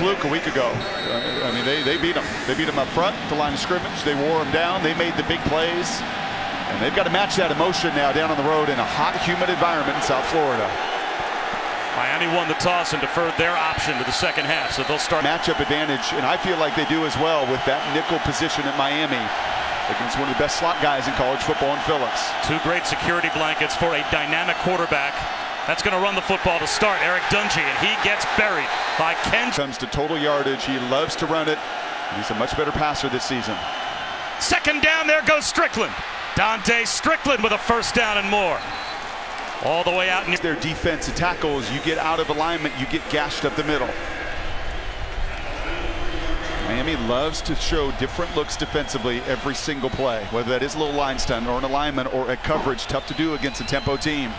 fluke a week ago. I mean, they beat them. They beat them up front, the line of scrimmage. They wore them down. They made the big plays. And they've got to match that emotion now down on the road in a hot, humid environment in South Florida. Miami won the toss and deferred their option to the second half, so they'll start. Matchup advantage, and I feel like they do as well with that nickel position at Miami against one of the best slot guys in college football in Phillips. Two great security blankets for a dynamic quarterback. That's going to run the football to start. Eric Dungy, and he gets buried by Ken. Comes to total yardage. He loves to run it. He's a much better passer this season. Second down, there goes Strickland. Dante Strickland with a first down and more. All the way out. Their defensive tackles, you get out of alignment, you get gashed up the middle. Miami loves to show different looks defensively every single play, whether that is a little line stunt or an alignment or a coverage. Tough to do against a tempo team.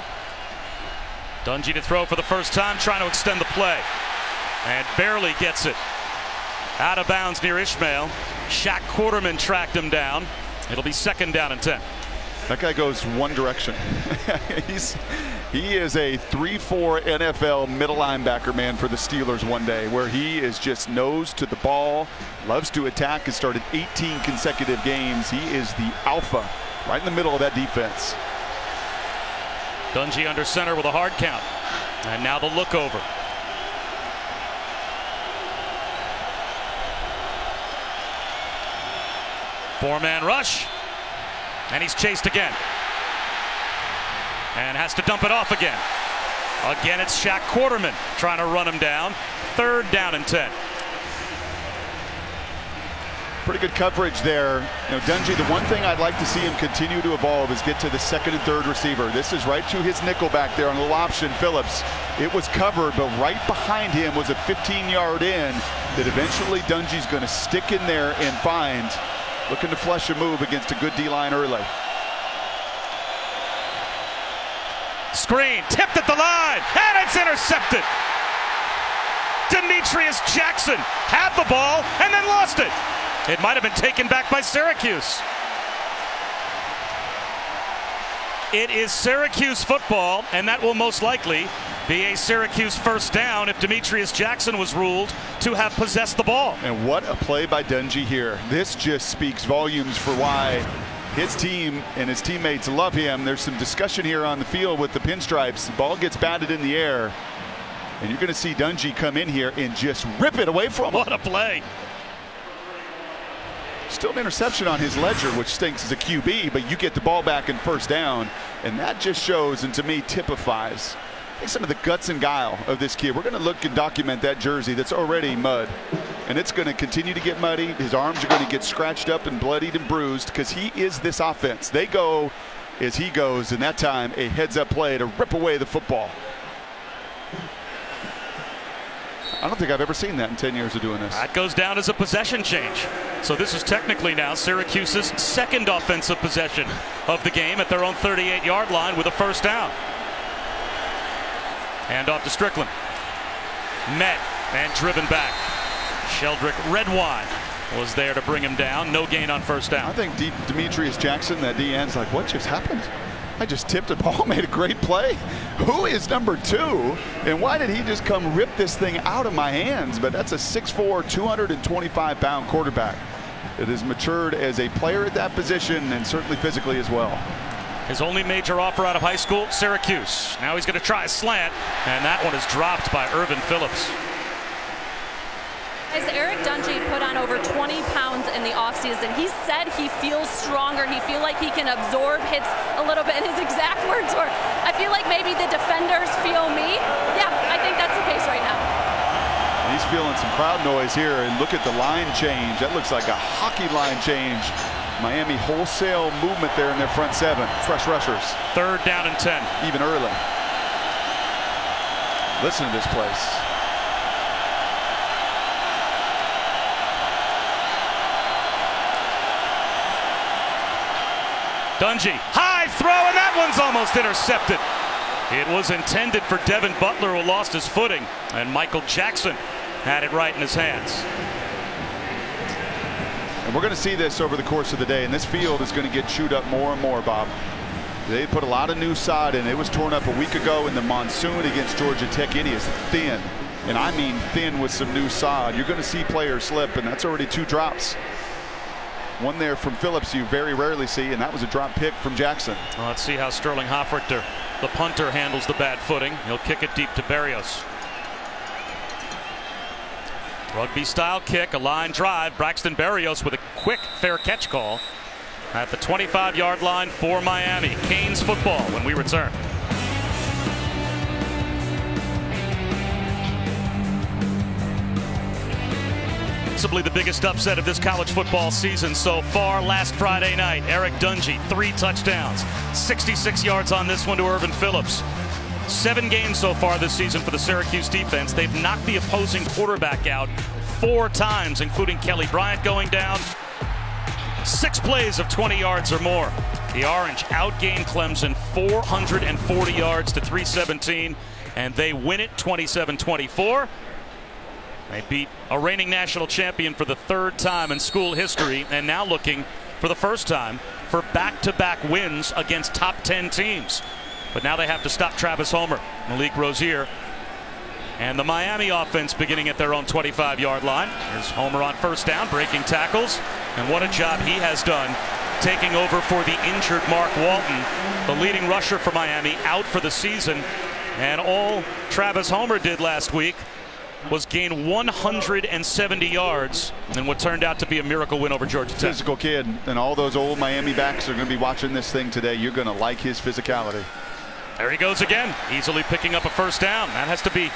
Dungy to throw for the first time, trying to extend the play. And barely gets it. Out of bounds near Ishmael. Shaq Quarterman tracked him down. It'll be second down and 10. That guy goes one direction. He is a 3-4 NFL middle linebacker, man, for the Steelers one day, where he is just nose to the ball, loves to attack, has started 18 consecutive games. He is the alpha right in the middle of that defense. Dungy under center with a hard count. And now the look over. Four-man rush. And he's chased again. And has to dump it off again. Again, it's Shaq Quarterman trying to run him down. Third down and 10. Pretty good coverage there. You know, Dungy, the one thing I'd like to see him continue to evolve is get to the second and third receiver. This is right to his nickel back there on a little option. Phillips, it was covered, but right behind him was a 15-yard in that eventually Dungy's going to stick in there and find. Looking to flush a move against a good D-line early. Screen tipped at the line, and it's intercepted. Demetrius Jackson had the ball and then lost it. It might have been taken back by Syracuse. It is Syracuse football, and that will most likely be a Syracuse first down if Demetrius Jackson was ruled to have possessed the ball. And what a play by Dungy here. This just speaks volumes for why his team and his teammates love him. There's some discussion here on the field with the pinstripes. The ball gets batted in the air, and you're going to see Dungy come in here and just rip it away from him. What a play. Still an interception on his ledger, which stinks as a QB, but you get the ball back in first down, and that just shows and to me typifies some of the guts and guile of this kid. We're going to look and document that jersey that's already mud, and it's going to continue to get muddy. His arms are going to get scratched up and bloodied and bruised because he is this offense. They go as he goes, and that time a heads-up play to rip away the football. I don't think I've ever seen that in 10 years of doing this. That goes down as a possession change. So this is technically now Syracuse's second offensive possession of the game at their own 38-yard line with a first down. Hand off to Strickland. Met and driven back. Sheldrick Redwine was there to bring him down. No gain on first down. I think Demetrius Jackson, that D-end's like, what just happened? I just tipped a ball, made a great play. Who is number 2? And why did he just come rip this thing out of my hands? But that's a 6'4", 225-pound quarterback that has matured as a player at that position and certainly physically as well. His only major offer out of high school, Syracuse. Now he's going to try a slant, and that one is dropped by Irvin Phillips. As Eric Dungy put on over 20 pounds in the offseason, he said he feels stronger. He feels like he can absorb hits a little bit. And his exact words were, I feel like maybe the defenders feel me. Yeah, I think that's the case right now. He's feeling some crowd noise here, and look at the line change. That looks like a hockey line change. Miami wholesale movement there in their front seven. Fresh rushers. Third down and 10. Even early. Listen to this place. Dungy, high throw, and that one's almost intercepted. It was intended for Devin Butler, who lost his footing, and Michael Jackson had it right in his hands. And we're going to see this over the course of the day, and this field is going to get chewed up more and more, Bob. They put a lot of new sod in. It was torn up a week ago in the monsoon against Georgia Tech. It is thin. and I mean thin with some new sod, you're going to see players slip, and that's already 2 drops. One there from Phillips you very rarely see, and that was a drop pick from Jackson. Well, let's see how Sterling Hoffrichter, the punter, handles the bad footing. He'll kick it deep to Berrios. Rugby style kick, a line drive. Braxton Berrios with a quick fair catch call at the 25-yard line for Miami. Canes football when we return. Possibly the biggest upset of this college football season so far. Last Friday night, Eric Dungey, 3 touchdowns, 66 yards on this one to Irvin Phillips. 7 games so far this season for the Syracuse defense. They've knocked the opposing quarterback out 4 times, including Kelly Bryant going down. 6 plays of 20 yards or more. The Orange outgained Clemson 440 yards to 317, and they win it 27-24. They beat a reigning national champion for the 3rd time in school history, and now looking for the first time for back-to-back wins against top 10 teams. But now they have to stop Travis Homer, Malik Rozier, and the Miami offense beginning at their own 25-yard line. Here's Homer on first down, breaking tackles, and what a job he has done taking over for the injured Mark Walton, the leading rusher for Miami, out for the season. And all Travis Homer did last week was gain 170 yards in what turned out to be a miracle win over Georgia Tech. Physical kid, and all those old Miami backs are going to be watching this thing today. You're going to like his physicality. There he goes again, easily picking up a first down. That has to be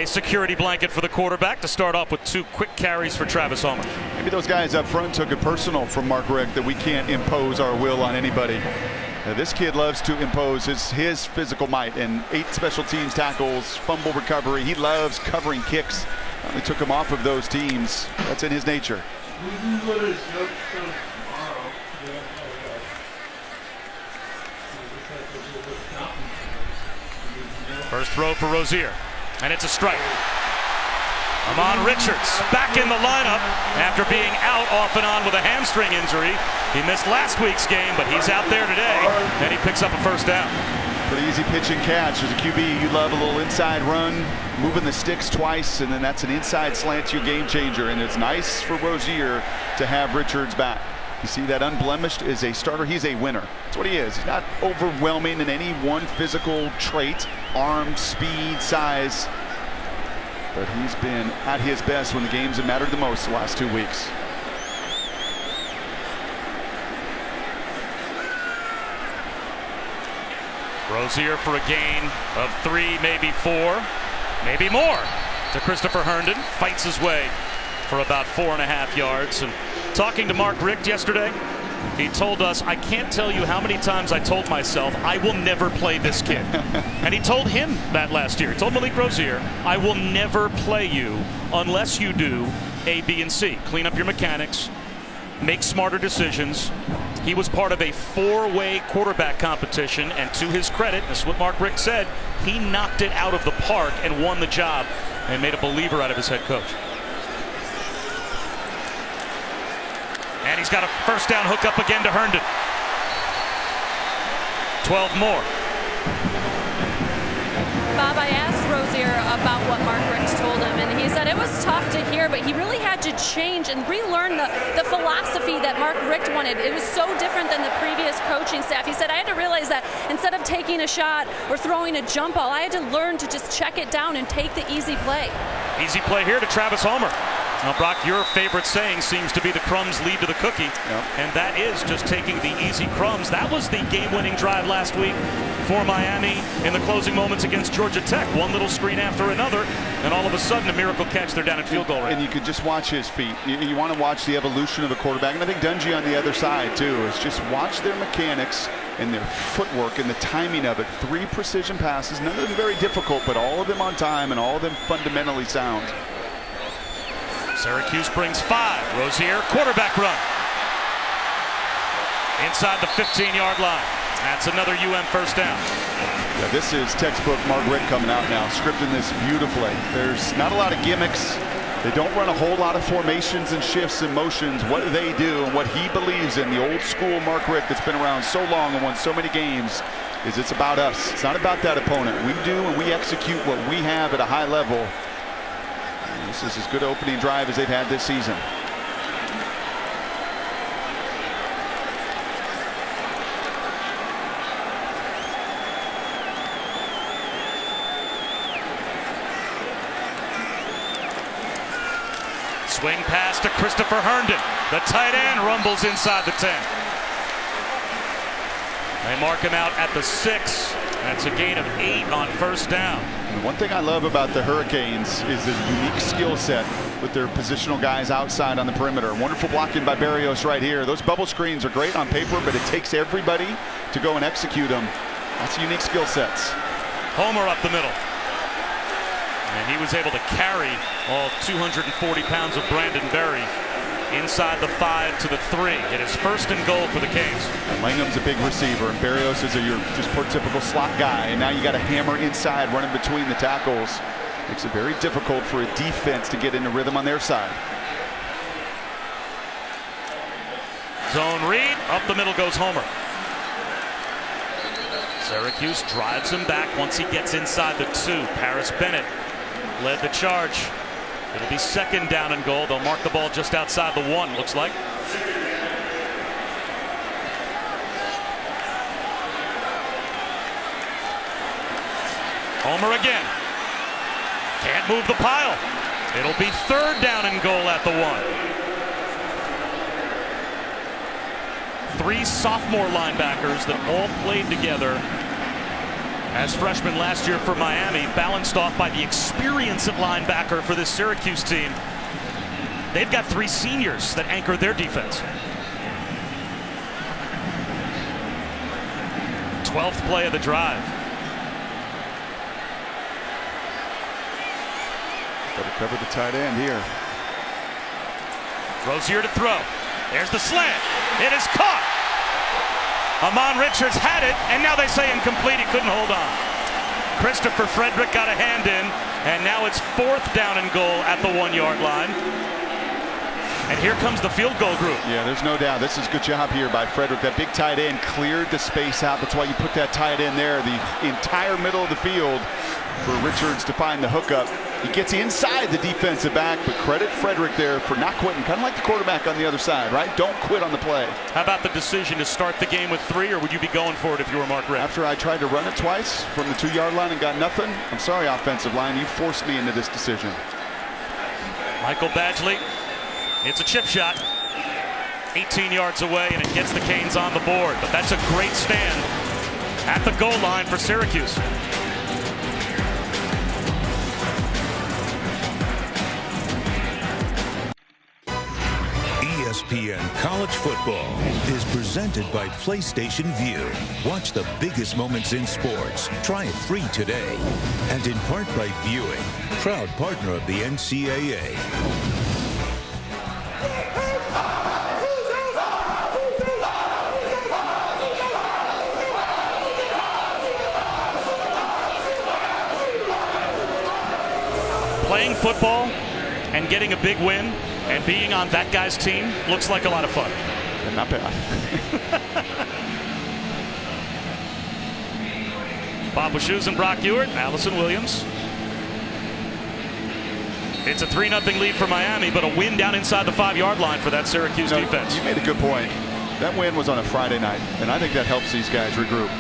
a security blanket for the quarterback to start off with 2 quick carries for Travis Homer. Maybe those guys up front took it personal from Mark Richt that we can't impose our will on anybody. This kid loves to impose his physical might, and 8 special teams tackles, fumble recovery. He loves covering kicks. They took him off of those teams. That's in his nature. First throw for Rozier, and it's a strike. Amon Richards back in the lineup after being out off and on with a hamstring injury. He missed last week's game, but he's out there today, and he picks up a first down. Pretty easy pitch and catch. As a QB, you love a little inside run, moving the sticks twice, and then that's an inside slant to your game changer. And it's nice for Rozier to have Richards back. You see that unblemished is a starter. He's a winner. That's what he is. He's not overwhelming in any one physical trait, arm, speed, size. But he's been at his best when the games have mattered the most the last 2 weeks. Rozier for a gain of 3, maybe 4, maybe more to Christopher Herndon. Fights his way for about 4.5 yards. And talking to Mark Richt yesterday, he told us, I can't tell you how many times I told myself I will never play this kid. And he told him that last year. He told Malik Rozier, I will never play you unless you do A, B, and C. Clean up your mechanics, make smarter decisions. He was part of a 4-way quarterback competition, and to his credit, this is what Mark Richt said, he knocked it out of the park and won the job and made a believer out of his head coach. And he's got a first down hook up again to Herndon. 12 more. Bob, I asked Rozier about what Mark Richt told him, and he said it was tough to hear, but he really had to change and relearn the philosophy that Mark Richt wanted. It was so different than the previous coaching staff. He said, I had to realize that instead of taking a shot or throwing a jump ball, I had to learn to just check it down and take the easy play. Easy play here to Travis Homer. Now, Brock, your favorite saying seems to be the crumbs lead to the cookie. Yep. And that is just taking the easy crumbs. That was the game-winning drive last week for Miami in the closing moments against Georgia Tech. One little screen after another, and all of a sudden a miracle catch. They're down at field goal range. And you could just watch his feet. You want to watch the evolution of a quarterback. And I think Dungey on the other side, too, is just watch their mechanics and their footwork and the timing of it. 3 precision passes, none of them very difficult, but all of them on time and all of them fundamentally sound. Syracuse brings 5. Rozier, quarterback run. Inside the 15-yard line. That's another UM first down. Yeah, this is textbook Mark Richt coming out now, scripting this beautifully. There's not a lot of gimmicks. They don't run a whole lot of formations and shifts and motions. What they do and what he believes in, the old school Mark Richt that's been around so long and won so many games, is it's about us. It's not about that opponent. We do and we execute what we have at a high level. And this is as good an opening drive as they've had this season. Swing pass to Christopher Herndon. The tight end rumbles inside the 10. They mark him out at the 6. That's a gain of 8 on first down. And one thing I love about the Hurricanes is the unique skill set with their positional guys outside on the perimeter. Wonderful blocking by Berrios right here. Those bubble screens are great on paper, but it takes everybody to go and execute them. That's unique skill sets. Homer up the middle. And he was able to carry all 240 pounds of Brandon Berry inside the 5 to the 3. It is first and goal for the Canes. And Langham's a big receiver, and Berrios is your just prototypical slot guy. And now you got a hammer inside, running between the tackles. Makes it very difficult for a defense to get into rhythm on their side. Zone read, up the middle goes Homer. Syracuse drives him back once he gets inside the 2. Paris Bennett led the charge. It'll be second down and goal. They'll mark the ball just outside the 1, looks like. Homer again. Can't move the pile. It'll be third down and goal at the 1. 3 sophomore linebackers that all played together as freshmen last year for Miami, balanced off by the experience at linebacker for this Syracuse team. They've got 3 seniors that anchor their defense. 12th play of the drive. Better cover the tight end here. Rozier to throw. There's the slant. It is caught. Amon Richards had it, and now they say incomplete. He couldn't hold on. Christopher Frederick got a hand in, and now it's fourth down and goal at the 1-yard line. And here comes the field goal group. Yeah, there's no doubt. This is a good job here by Frederick. That big tight end cleared the space out. That's why you put that tight end there. The entire middle of the field for Richards to find the hookup. He gets inside the defensive back, but credit Frederick there for not quitting. Kind of like the quarterback on the other side, right? Don't quit on the play. How about the decision to start the game with 3, or would you be going for it if you were Mark Richt? After I tried to run it twice from the 2-yard line and got nothing, I'm sorry, offensive line. You forced me into this decision. Michael Badgley. It's a chip shot. 18 yards away, and it gets the Canes on the board. But that's a great stand at the goal line for Syracuse. ESPN College Football is presented by PlayStation Vue. Watch the biggest moments in sports. Try it free today. And in part by Viewing, proud partner of the NCAA. Playing football and getting a big win and being on that guy's team looks like a lot of fun. And not bad. Bob Wischusen and Brock Ewert, Allison Williams. It's a 3-0 lead for Miami, but a win down inside the 5-yard line for that Syracuse defense. You made a good point. That win was on a Friday night, and I think that helps these guys regroup.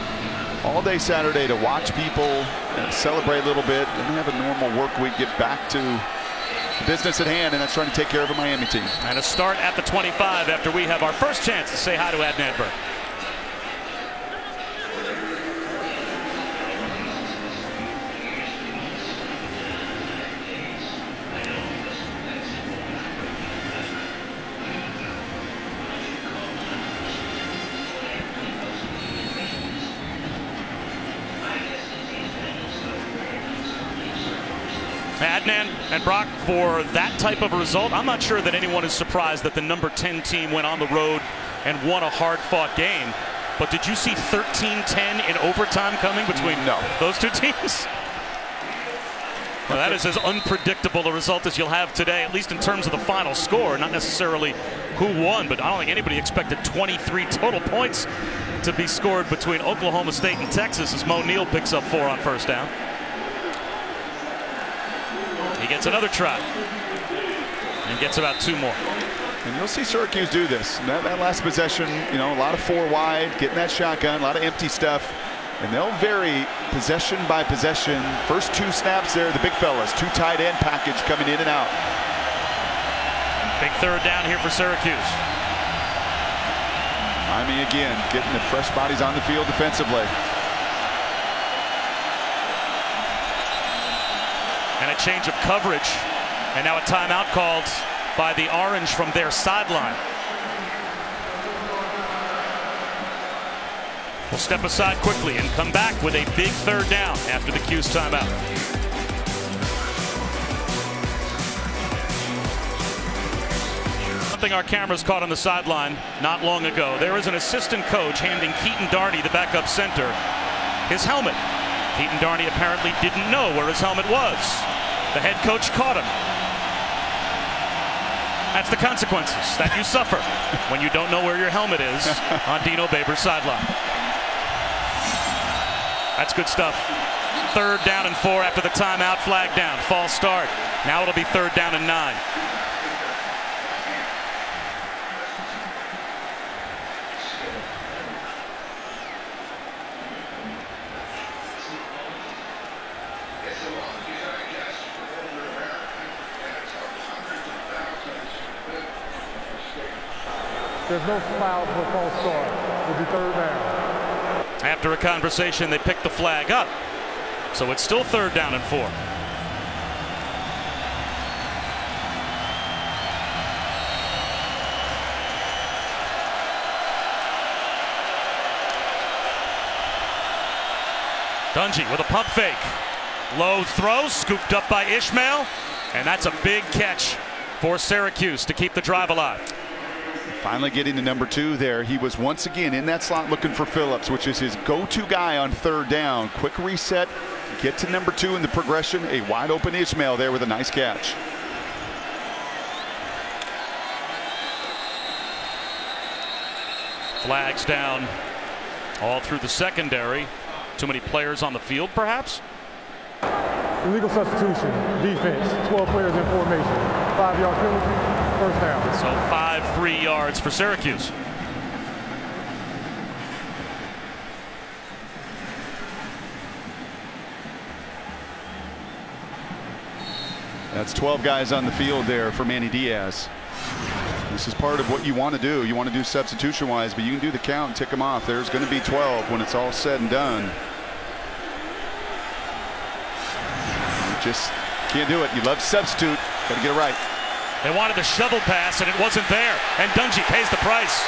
All day Saturday to watch people celebrate a little bit and have a normal work week, get back to the business at hand, and that's trying to take care of a Miami team. And a start at the 25 after we have our first chance to say hi to Adnan Burke. Adnan and Brock, for that type of a result, I'm not sure that anyone is surprised that the number 10 team went on the road and won a hard-fought game. But did you see 13-10 in overtime coming between those two teams? Well, that is as unpredictable a result as you'll have today, at least in terms of the final score. Not necessarily who won, but I don't think anybody expected 23 total points yet to be scored between Oklahoma State and Texas as Mo Neal picks up 4 on first down. He gets another try and gets about 2 more. And you'll see Syracuse do this. That last possession, you know, a lot of 4 wide, getting that shotgun, a lot of empty stuff. And they'll vary possession by possession. First 2 snaps there, the big fellas, 2 tight end package coming in and out. Big third down here for Syracuse. Miami again, getting the fresh bodies on the field defensively. And a change of coverage. And now a timeout called by the Orange from their sideline. We'll step aside quickly and come back with a big third down after the Cuse timeout. Something our cameras caught on the sideline not long ago. There is an assistant coach handing Keaton Darney, the backup center, his helmet. Keaton Darney apparently didn't know where his helmet was. The head coach caught him. That's the consequences that you suffer when you don't know where your helmet is on Dino Babers' sideline. That's good stuff. 3rd down and 4 after the timeout. Flag down. False start. Now it'll be 3rd down and 9. There's no foul for a false start. It'll be 3rd down. After a conversation, they pick the flag up. So it's still 3rd down and 4. Dungy with a pump fake. Low throw, scooped up by Ishmael. And that's a big catch for Syracuse to keep the drive alive. Finally getting to number 2 there. He was once again in that slot looking for Phillips, which is his go-to guy on 3rd down. Quick reset, get to number 2 in the progression. A wide open Ishmael there with a nice catch. Flags down all through the secondary. Too many players on the field, perhaps? Illegal substitution, defense, 12 players in formation, 5-yard penalty, 1st down. So 5 free yards for Syracuse. That's 12 guys on the field there for Manny Diaz. This is part of what you want to do. You want to do substitution wise, but you can do the count and tick them off. There's going to be 12 when it's all said and done. Just can't do it. You love to substitute. Got to get it right. They wanted a shovel pass, and it wasn't there. And Dungy pays the price.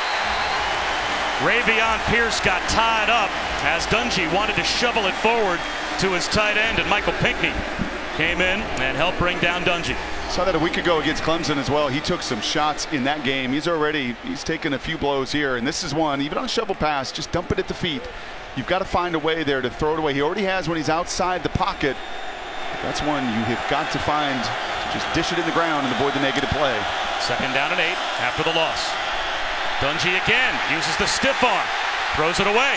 Ravion Pierce got tied up as Dungy wanted to shovel it forward to his tight end, and Michael Pinckney came in and helped bring down Dungy. Saw that a week ago against Clemson as well. He took some shots in that game. He's taken a few blows here, and this is one. Even on a shovel pass, just dump it at the feet. You've got to find a way there to throw it away. He already has when he's outside the pocket. That's one you have got to find to just dish it in the ground and avoid the negative play. 2nd down and 8 after the loss. Dungy again uses the stiff arm, throws it away.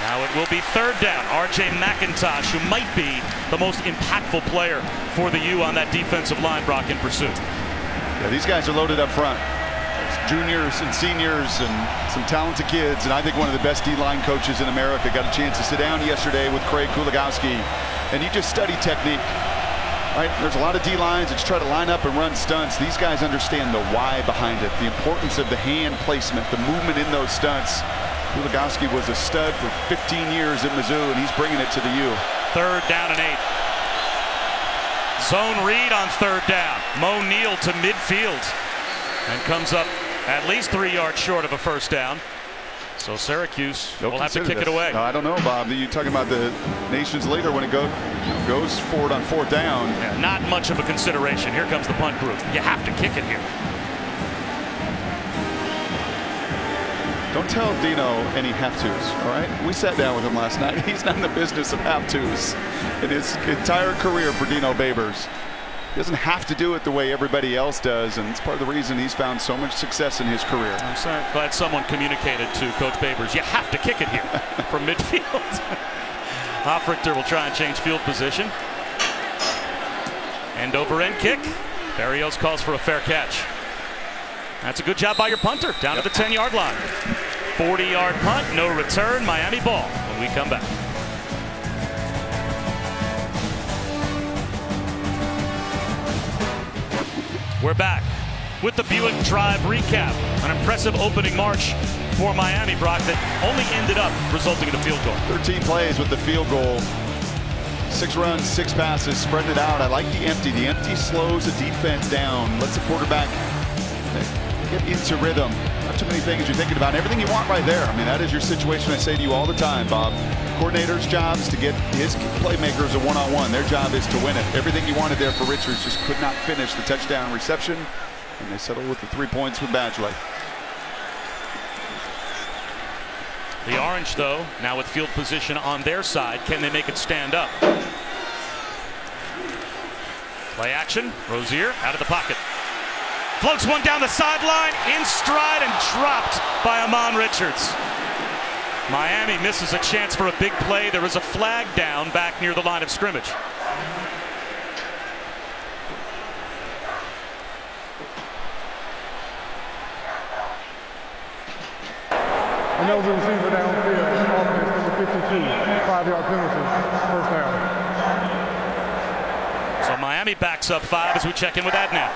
Now it will be 3rd down. R.J. McIntosh, who might be the most impactful player for the U on that defensive line, Brock, in pursuit. Yeah, these guys are loaded up front. Juniors and seniors and some talented kids, and I think one of the best D-line coaches in America. Got a chance to sit down yesterday with Craig Kuligowski, and you just study technique. Right? There's a lot of D-lines that just try to line up and run stunts. These guys understand the why behind it, the importance of the hand placement, the movement in those stunts. Kuligowski was a stud for 15 years at Mizzou, and he's bringing it to the U. 3rd down and 8. Zone read on 3rd down. Mo Neal to midfield and comes up at least 3 yards short of a 1st down. So Syracuse will have to kick it away. I don't know, Bob. You're talking about the nation's leader when it goes forward on 4th down. Yeah, not much of a consideration. Here comes the punt group. You have to kick it here. Don't tell Dino any have-tos, all right? We sat down with him last night. He's not in the business of have-tos in his entire career for Dino Babers. He doesn't have to do it the way everybody else does, and it's part of the reason he's found so much success in his career. I'm sorry, glad someone communicated to Coach Babers, you have to kick it here from midfield. Hoffrichter will try and change field position. End over end kick. Barrios calls for a fair catch. That's a good job by your punter, down to the 10-yard line. 40-yard punt, no return, Miami ball when we come back. We're back with the Buick Drive recap. An impressive opening march for Miami, Brock, that only ended up resulting in a field goal. 13 plays with the field goal. 6 runs, 6 passes, spreading it out. I like the empty. The empty slows the defense down, lets the quarterback get into rhythm. Not too many things you're thinking about. Everything you want right there. I mean, that is your situation. I say to you all the time, Bob. Coordinator's job is to get his playmakers a one-on-one. Their job is to win it. Everything you wanted there for Richards, just could not finish the touchdown reception. And they settle with the 3 points with Badgley. The Orange, though, now with field position on their side. Can they make it stand up? Play action. Rozier out of the pocket. Floats one down the sideline, in stride and dropped by Amon Richards. Miami misses a chance for a big play. There is a flag down back near the line of scrimmage. And that was a receiver downfield, offense number 52, 5-yard penalty, first down. So Miami backs up 5 as we check in with Adnan.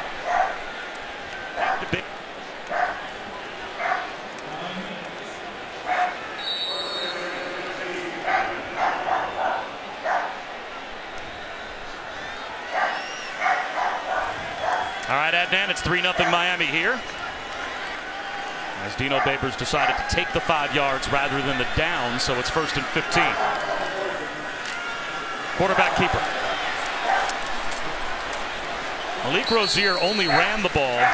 All right, Adnan, it's 3-0 Miami here. As Dino Babers decided to take the 5 yards rather than the down, so it's 1st and 15. Quarterback keeper. Malik Rozier only ran the ball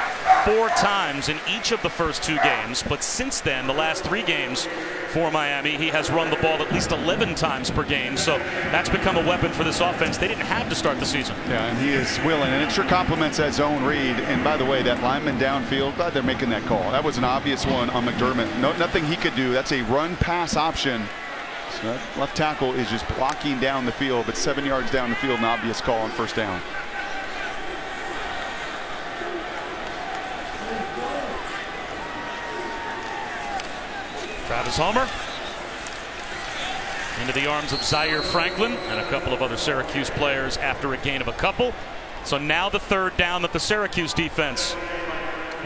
4 times in each of the first 2 games, but since then, the last 3 games for Miami, he has run the ball at least 11 times per game, so that's become a weapon for this offense they didn't have to start the season. Yeah, and he is willing, and it sure complements that zone read. And by the way, that lineman downfield, glad they're making that call. That was an obvious one on McDermott. Nothing he could do. That's a run-pass option. So that left tackle is just blocking down the field, but 7 yards down the field, an obvious call on first down. Travis Homer into the arms of Zaire Franklin and a couple of other Syracuse players after a gain of a couple. So now the 3rd down that the Syracuse defense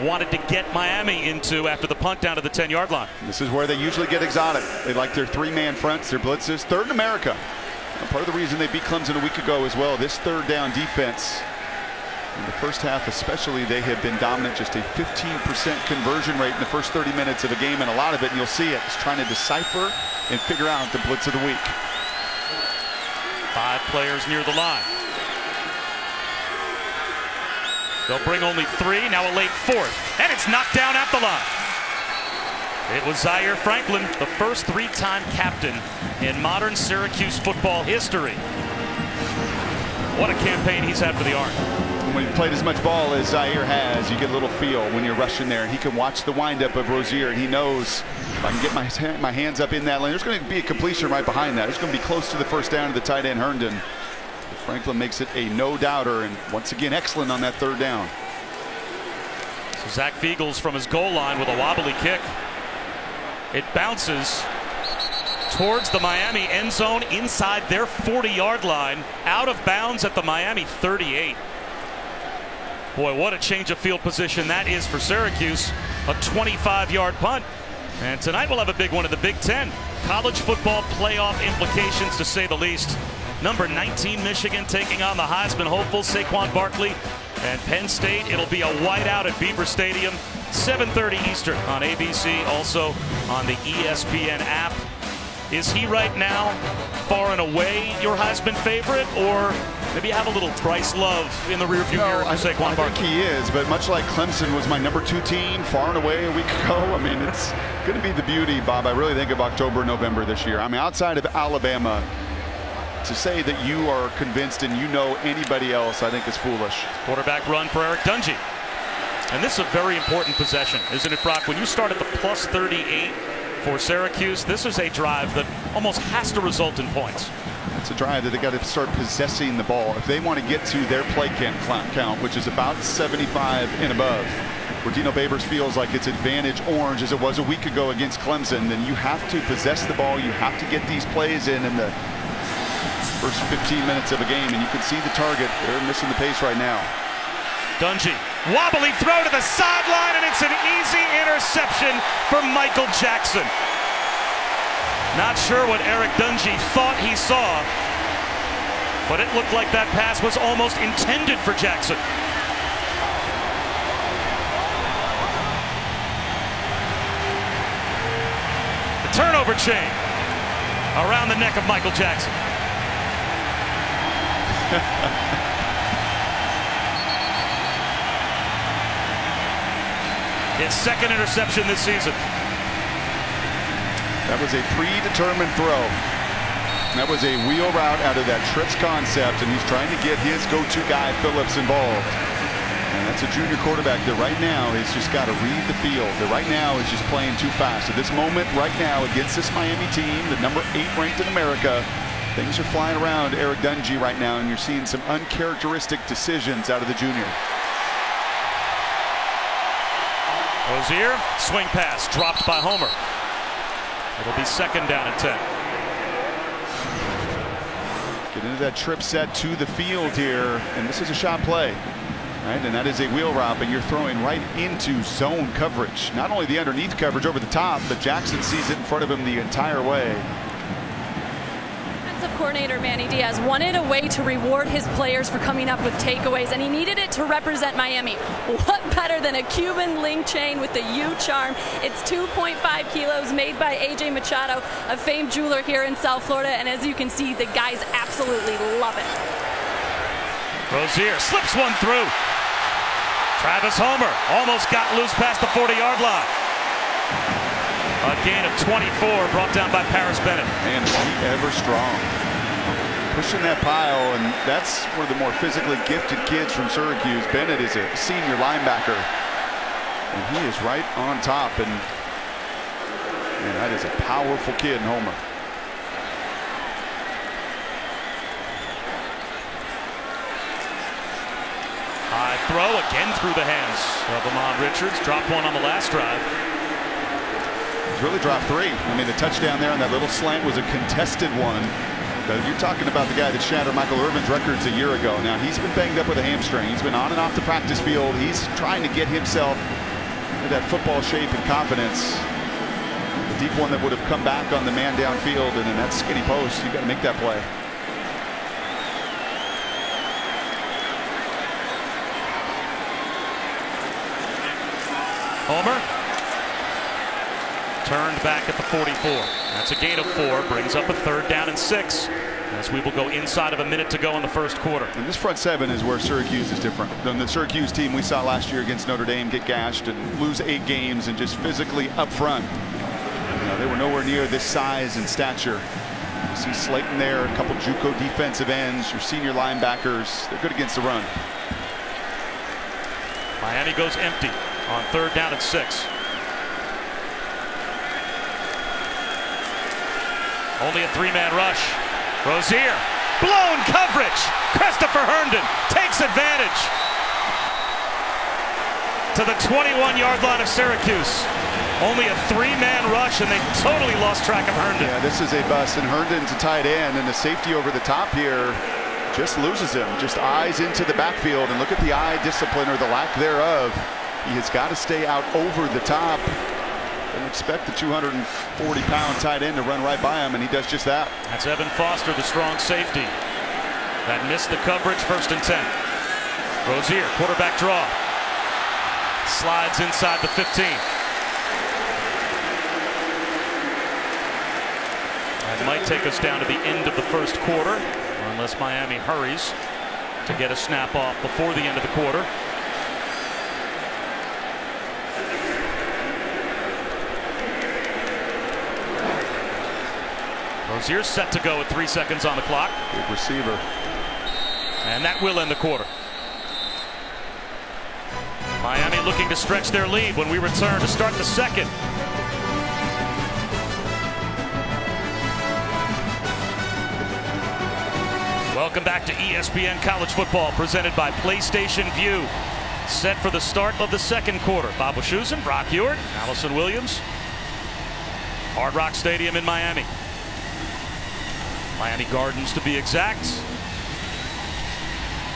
wanted to get Miami into after the punt down to the 10-yard line. This is where they usually get exotic. They like their 3-man fronts, their blitzes. 3rd in America. And part of the reason they beat Clemson a week ago as well, this 3rd down defense. In the first half especially, they have been dominant. Just a 15% conversion rate in the first 30 minutes of a game, and a lot of it, and you'll see it, is trying to decipher and figure out the blitz of the week. 5 players near the line. They'll bring only 3, now a late 4th, and it's knocked down at the line. It was Zaire Franklin, the first 3-time captain in modern Syracuse football history. What a campaign he's had for the Orange. When he played as much ball as Zaire has, you get a little feel when you're rushing there. He can watch the windup of Rozier, and he knows if I can get my hands up in that lane, there's going to be a completion right behind that. It's going to be close to the first down to the tight end Herndon. But Franklin makes it a no-doubter, and once again, excellent on that 3rd down. So Zach Fiegels from his goal line with a wobbly kick. It bounces towards the Miami end zone inside their 40-yard line, out of bounds at the Miami 38. Boy, what a change of field position that is for Syracuse. A 25-yard punt. And tonight we'll have a big one in the Big Ten. College football playoff implications, to say the least. Number 19 Michigan taking on the Heisman hopeful Saquon Barkley and Penn State. It'll be a whiteout at Beaver Stadium. 7:30 Eastern on ABC, also on the ESPN app. Is he right now far and away your Heisman favorite, or maybe you have a little Bryce Love in the rearview mirror for Saquon Barkley? I think he is, but much like Clemson was my number 2 team far and away a week ago, I mean, it's going to be the beauty, Bob, I really think, of October, November this year. I mean, outside of Alabama, to say that you are convinced and you know anybody else, I think is foolish. Quarterback run for Eric Dungey. And this is a very important possession, isn't it, Brock? When you start at the plus 38 for Syracuse, this is a drive that almost has to result in points. It's a drive that they got to start possessing the ball if they want to get to their play count, which is about 75 and above. Where Dino Babers feels like it's advantage orange as it was a week ago against Clemson, then you have to possess the ball. You have to get these plays in the first 15 minutes of a game, and you can see the target. They're missing the pace right now. Dungey, wobbly throw to the sideline, and it's an easy interception for Michael Jackson. Not sure what Eric Dungey thought he saw, but it looked like that pass was almost intended for Jackson. The turnover chain around the neck of Michael Jackson. His second interception this season. That was a predetermined throw. That was a wheel route out of that trips concept, and he's trying to get his go-to guy, Phillips, involved. And that's a junior quarterback that right now has just got to read the field. That right now is just playing too fast. At this moment, right now, against this Miami team, the number 8 ranked in America, things are flying around Eric Dungey right now, and you're seeing some uncharacteristic decisions out of the junior. Rozier, swing pass, dropped by Homer. It'll be second down and 10. Get into that trip set to the field here, and this is a shot play. Right, and that is a wheel route, but you're throwing right into zone coverage. Not only the underneath coverage over the top, but Jackson sees it in front of him the entire way. Defensive coordinator Manny Diaz wanted a way to reward his players for coming up with takeaways, and he needed it to represent Miami. What better than a Cuban link chain with the U charm? It's 2.5 kilos, made by AJ Machado, a famed jeweler here in South Florida, and as you can see, the guys absolutely love it. Rozier slips one through. Travis Homer almost got loose past the 40-yard line. A gain of 24 brought down by Paris Bennett. Man, is he ever strong. Pushing that pile, and that's one of the more physically gifted kids from Syracuse. Bennett is a senior linebacker, and he is right on top, and man, that is a powerful kid in Homer. High throw again through the hands of Amon Richards. Dropped one on the last drive. He's really dropped 3. I mean, the touchdown there on that little slant was a contested one. But you're talking about the guy that shattered Michael Irvin's records a year ago. Now, he's been banged up with a hamstring. He's been on and off the practice field. He's trying to get himself into that football shape and confidence. The deep one that would have come back on the man downfield, and in that skinny post, you got to make that play. Homer turned back at the 44. That's a gain of 4. Brings up a third down and 6 as we will go inside of a minute to go in the first quarter. And this front 7 is where Syracuse is different than the Syracuse team we saw last year against Notre Dame get gashed and lose 8 games and just physically up front. You know, they were nowhere near this size and stature. You see Slayton there, a couple JUCO defensive ends, your senior linebackers. They're good against the run. Miami goes empty on third down and 6. Only a 3-man rush. Rozier, blown coverage. Christopher Herndon takes advantage to the 21-yard line of Syracuse. Only a 3-man rush, and they totally lost track of Herndon. Yeah, this is a bust, and Herndon's a tight end, and the safety over the top here just loses him. Just eyes into the backfield, and look at the eye discipline or the lack thereof. He has got to stay out over the top. Don't expect the 240-pound tight end to run right by him, and he does just that. That's Evan Foster, the strong safety. That missed the coverage, first and 10. Rozier, quarterback draw. Slides inside the 15. That might take us down to the end of the first quarter, unless Miami hurries to get a snap off before the end of the quarter. Rozier's set to go with 3 seconds on the clock. Big receiver. And that will end the quarter. Miami looking to stretch their lead when we return to start the second. Welcome back to ESPN College Football, presented by PlayStation View. Set for the start of the second quarter. Bob Wischusen, Brock Ewart, Allison Williams. Hard Rock Stadium in Miami. Miami Gardens to be exact.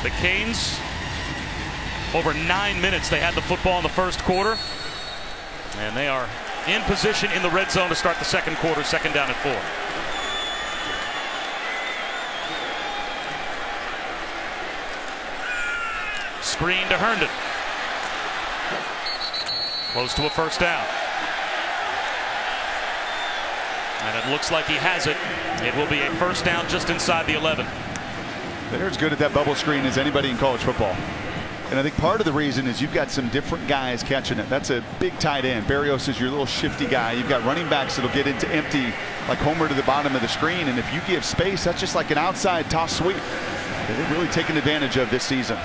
The Canes, over 9 minutes they had the football in the first quarter. And they are in position in the red zone to start the second quarter, second down and 4. Screen to Herndon. Close to a first down. And it looks like he has it. It will be a first down just inside the 11. They're as good at that bubble screen as anybody in college football. And I think part of the reason is you've got some different guys catching it. That's a big tight end. Barrios is your little shifty guy. You've got running backs that'll get into empty, like Homer to the bottom of the screen. And if you give space, that's just like an outside toss sweep. They've really taken advantage of this season.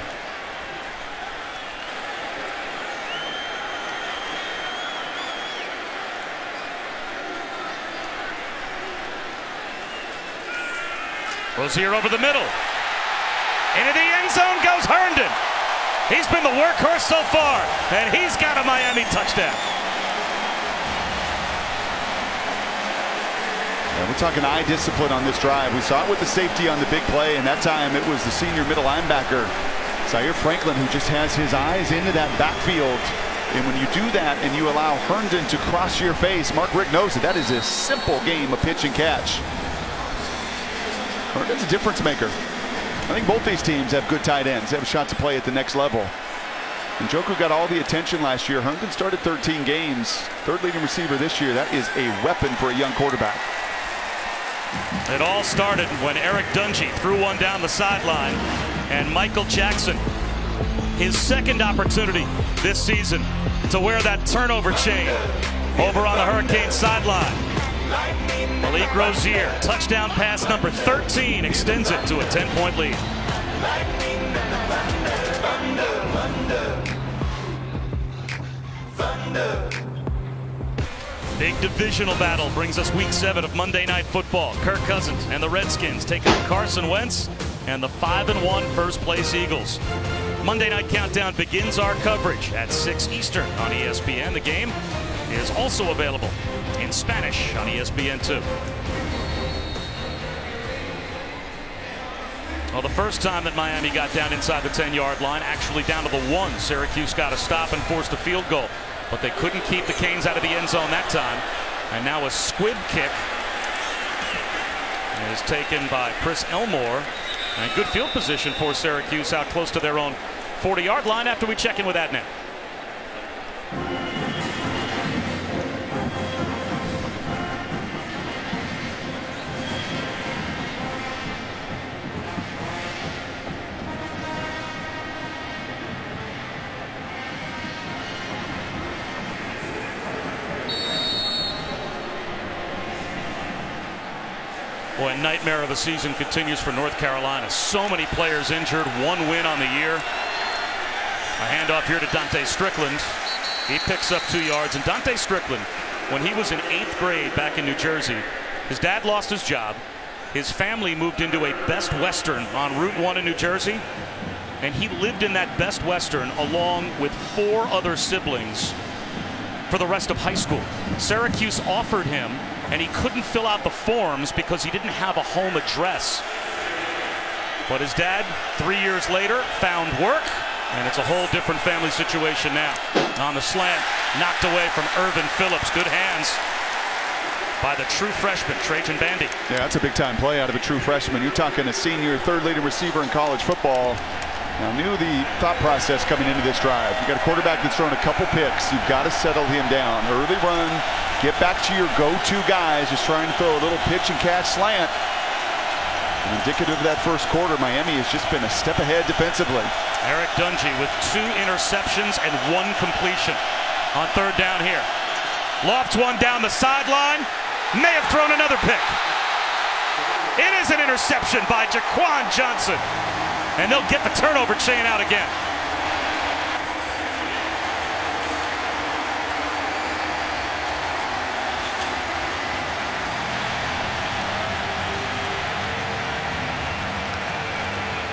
Rozier over the middle. Into the end zone goes Herndon. He's been the workhorse so far, and he's got a Miami touchdown. And we're talking eye discipline on this drive. We saw it with the safety on the big play, and that time it was the senior middle linebacker, Zaire Franklin, who just has his eyes into that backfield. And when you do that and you allow Herndon to cross your face, Mark Richt knows that is a simple game of pitch and catch. Herndon's a difference maker. I think both these teams have good tight ends. They have a shot to play at the next level. And Njoku got all the attention last year. Herndon started 13 games. Third leading receiver this year. That is a weapon for a young quarterback. It all started when Eric Dungy threw one down the sideline, and Michael Jackson, his second opportunity this season to wear that turnover chain over on the Hurricane sideline. Malik Rozier, touchdown pass number 13, extends it to a 10-point lead. Big divisional battle brings us week 7 of Monday Night Football. Kirk Cousins and the Redskins taking on Carson Wentz and the 5-1 first place Eagles. Monday Night Countdown begins our coverage at 6 Eastern on ESPN. The game is also available in Spanish on ESPN2. Well, the first time that Miami got down inside the 10-yard line, actually down to the 1, Syracuse got a stop and forced a field goal. But they couldn't keep the Canes out of the end zone that time. And now a squib kick is taken by Chris Elmore. And good field position for Syracuse out close to their own 40-yard line after we check in with that now. Boy, nightmare of a season continues for North Carolina. So many players injured, 1 win on the year. A handoff here to Dante Strickland. He picks up 2 yards. And Dante Strickland, when he was in 8th grade back in New Jersey, his dad lost his job. His family moved into a Best Western on Route 1 in New Jersey. And he lived in that Best Western along with 4 other siblings for the rest of high school. Syracuse offered him, and he couldn't fill out the forms because he didn't have a home address. But his dad, 3 years later, found work, and it's a whole different family situation now. On the slant, knocked away from Irvin Phillips. Good hands by the true freshman, Trajan Bandy. Yeah, that's a big-time play out of a true freshman. You're talking a senior, third-leading receiver in college football. Now, knew the thought process coming into this drive. You got a quarterback that's thrown a couple picks. You've got to settle him down. Early run, get back to your go-to guys. Just trying to throw a little pitch and catch slant. And indicative of that first quarter, Miami has just been a step ahead defensively. Eric Dungy with 2 interceptions and 1 completion on third down here. Lofts one down the sideline. May have thrown another pick. It is an interception by Jaquan Johnson. And they'll get the turnover chain out again.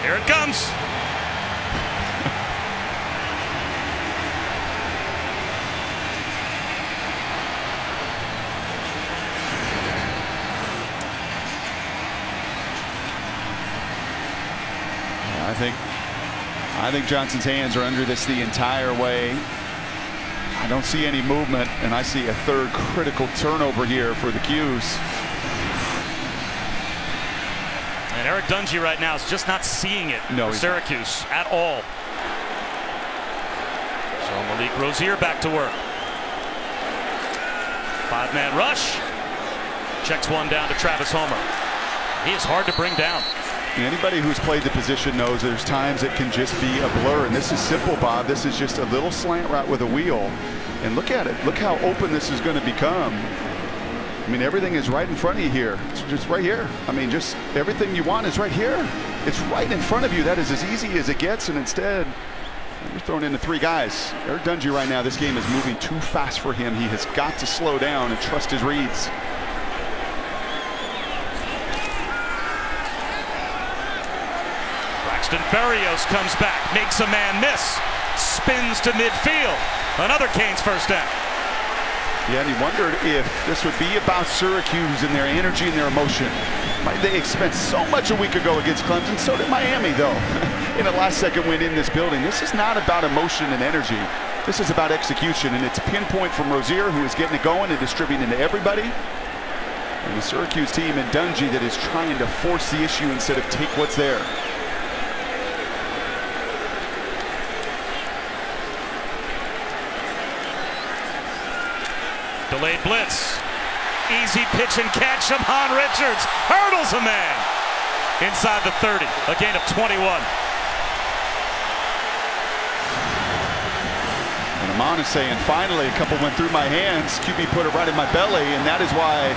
Here it comes. I think Johnson's hands are under this the entire way. I don't see any movement, and I see a third critical turnover here for the Cuse. And Eric Dungy right now is just not seeing it for Syracuse at all. So Malik Rozier back to work. 5-man rush. Checks one down to Travis Homer. He is hard to bring down. Anybody who's played the position knows there's times it can just be a blur, and this is simple, Bob. This is just a little slant route with a wheel, and look at it. Look how open this is going to become. I mean, everything is right in front of you here. It's just right here. I mean, just everything you want is right here. It's right in front of you. That is as easy as it gets, and instead you're thrown into three guys. Eric Dungy right now, this game is moving too fast for him. He has got to slow down and trust his reads. Braxton Berrios comes back, makes a man miss, spins to midfield. Another Canes first down. Yeah, and he wondered if this would be about Syracuse and their energy and their emotion. They spent so much a week ago against Clemson. So did Miami, though, in a last-second win in this building. This is not about emotion and energy. This is about execution, and it's pinpoint from Rozier, who is getting it going and distributing to everybody. And the Syracuse team and Dungy that is trying to force the issue instead of take what's there. Delayed blitz. Easy pitch and catch from Han Richards. Hurdles a man inside the 30. A gain of 21. And Amon is saying, finally, a couple went through my hands. QB put it right in my belly, and that's why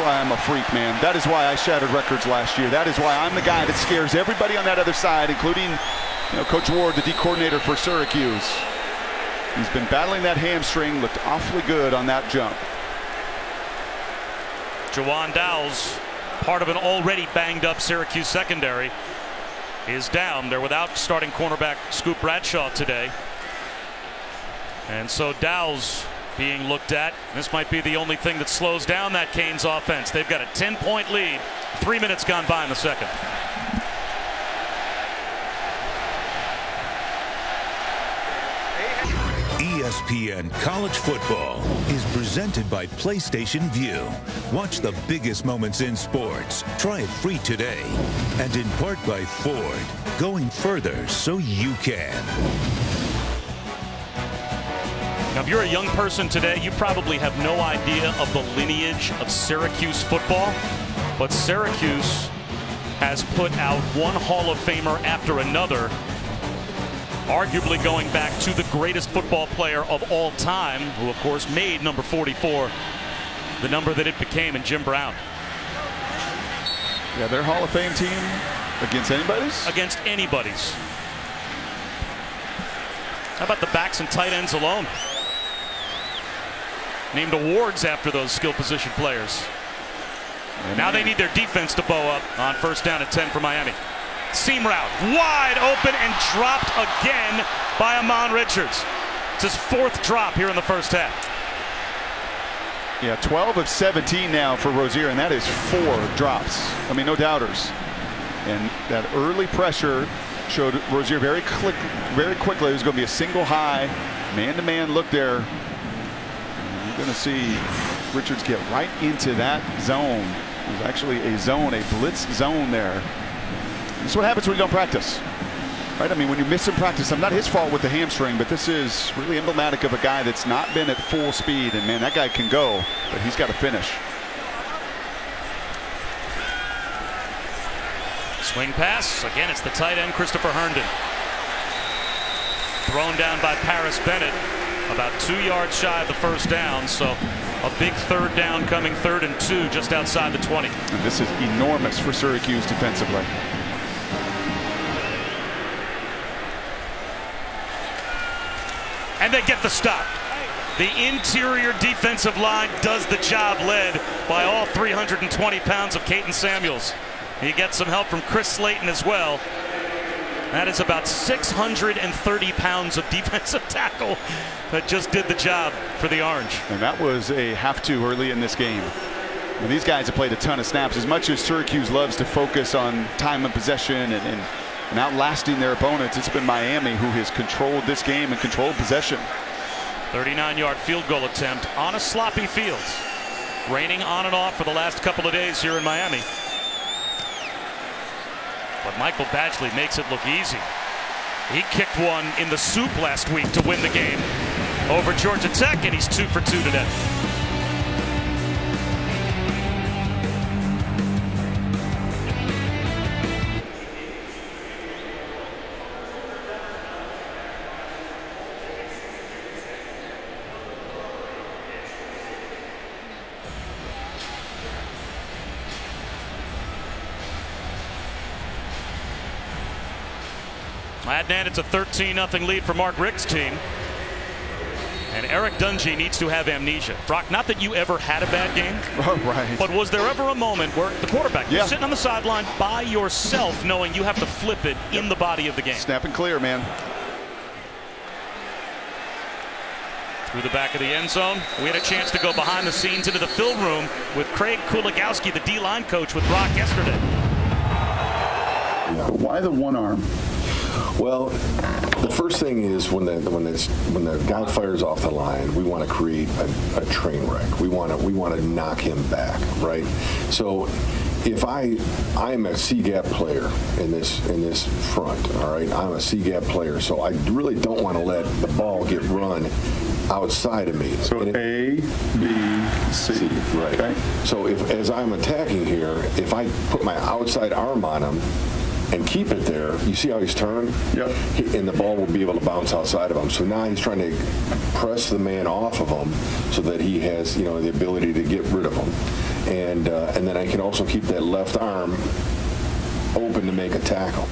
I'm a freak, man. That is why I shattered records last year. That is why I'm the guy that scares everybody on that other side, including Coach Ward, the D coordinator for Syracuse. He's been battling that hamstring, looked awfully good on that jump. Jawan Dowles, part of an already banged up Syracuse secondary, is down. They're without starting cornerback Scoop Bradshaw today. And so Dowles being looked at. This might be the only thing that slows down that Canes offense. They've got a 10-point lead. 3 minutes gone by in the second. ESPN College Football is presented by PlayStation Vue. Watch the biggest moments in sports. Try it free today. And in part by Ford, going further so you can. Now, if you're a young person today, you probably have no idea of the lineage of Syracuse football. But Syracuse has put out one Hall of Famer after another, arguably going back to the greatest football player of all time, who of course made number 44 the number that it became, in Jim Brown. Yeah, their Hall of Fame team against anybody's? Against anybody's. How about the backs and tight ends alone? Named awards after those skill position players. And now they need their defense to bow up on first down at 10 for Miami. Seam route, wide open and dropped again by Amon Richards. It's his fourth drop here in the first half. Yeah, 12 of 17 now for Rozier, and that is 4 drops. I mean, no doubters. And that early pressure showed Rozier very quickly it was going to be a single high, man-to-man look there. And you're going to see Richards get right into that zone. It was actually a zone, a blitz zone there. This is what happens when you don't practice, right? I mean, when you miss in practice, not his fault with the hamstring, but this is really emblematic of a guy that's not been at full speed. And man, that guy can go, but he's got to finish. Swing pass. Again, it's the tight end, Christopher Herndon. Thrown down by Paris Bennett. About 2 yards shy of the first down, so a big third down coming, 3rd and 2, just outside the 20. And this is enormous for Syracuse defensively. And they get the stop. The interior defensive line does the job, led by all 320 pounds of Caden Samuels. He gets some help from Chris Slayton as well. That is about 630 pounds of defensive tackle that just did the job for the Orange. And that was a have-to early in this game. And these guys have played a ton of snaps. As much as Syracuse loves to focus on time of possession and outlasting their opponents, it's been Miami who has controlled this game and controlled possession. 39-yard field goal attempt on a sloppy field. Raining on and off for the last couple of days here in Miami. But Michael Badgley makes it look easy. He kicked one in the soup last week to win the game over Georgia Tech, and he's 2 for 2 today. Adnan, it's a 13-0 lead for Mark Richt's team. And Eric Dungy needs to have amnesia. Brock, not that you ever had a bad game. Oh, right. But was there ever a moment where the quarterback, you're sitting on the sideline by yourself knowing you have to flip it in the body of the game? Snap and clear, man. Through the back of the end zone. We had a chance to go behind the scenes into the film room with Craig Kuligowski, the D-line coach, with Brock yesterday. But why the one arm? Well, the first thing is when the guy fires off the line, we want to create a train wreck. We want to knock him back, right? So if I'm a C-gap player in this front, all right, I'm a C-gap player, so I really don't want to let the ball get run outside of me. So A, B, C. Right. Okay. So as I'm attacking here, if I put my outside arm on him and keep it there, you see how he's turned? Yep. And the ball will be able to bounce outside of him. So now he's trying to press the man off of him so that he has, the ability to get rid of him. And then I can also keep that left arm open to make a tackle.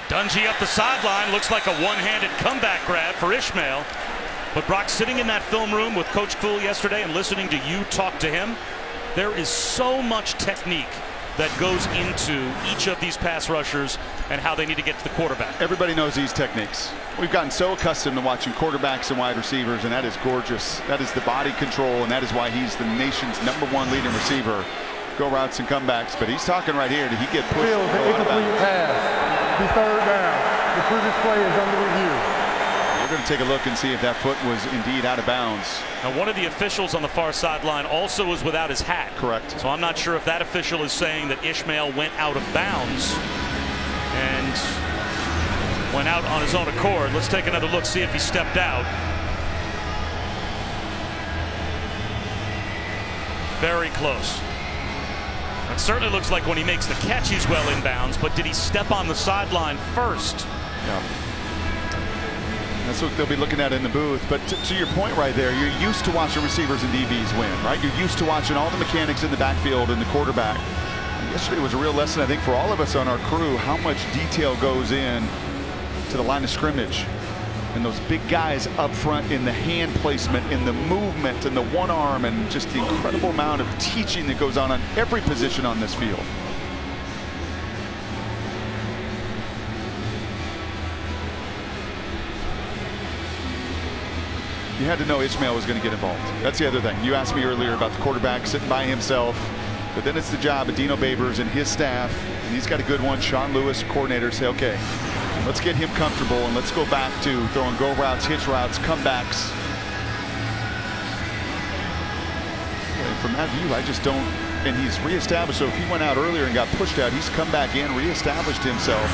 Dungy up the sideline, looks like a one-handed comeback grab for Ishmael. But Brock, sitting in that film room with Coach Cool yesterday and listening to you talk to him, there is so much technique that goes into each of these pass rushers and how they need to get to the quarterback. Everybody knows these techniques. We've gotten so accustomed to watching quarterbacks and wide receivers, and that is gorgeous. That is the body control, and that is why he's the nation's #1 leading receiver. Go routes and comebacks, but he's talking right here. Did he get pushed? Fields, an incomplete pass. The 3rd down. The previous play is under review. We're going to take a look and see if that foot was indeed out of bounds. Now, one of the officials on the far sideline also was without his hat. Correct. So I'm not sure if that official is saying that Ishmael went out of bounds and went out on his own accord. Let's take another look, see if he stepped out. Very close. It certainly looks like when he makes the catch, he's well in bounds, but did he step on the sideline first? Yeah. That's what they'll be looking at in the booth. But to your point right there, you're used to watching receivers and DBs win, right? You're used to watching all the mechanics in the backfield and the quarterback. And yesterday was a real lesson, I think, for all of us on our crew, how much detail goes in to the line of scrimmage. And those big guys up front in the hand placement, in the movement, and the one arm, and just the incredible amount of teaching that goes on every position on this field. You had to know Ishmael was going to get involved. That's the other thing. You asked me earlier about the quarterback sitting by himself, but then it's the job of Dino Babers and his staff, and he's got a good one. Sean Lewis, coordinator, say, okay, let's get him comfortable and let's go back to throwing go routes, hitch routes, comebacks. And from that view, I just don't. And he's reestablished. So if he went out earlier and got pushed out, he's come back in, reestablished himself.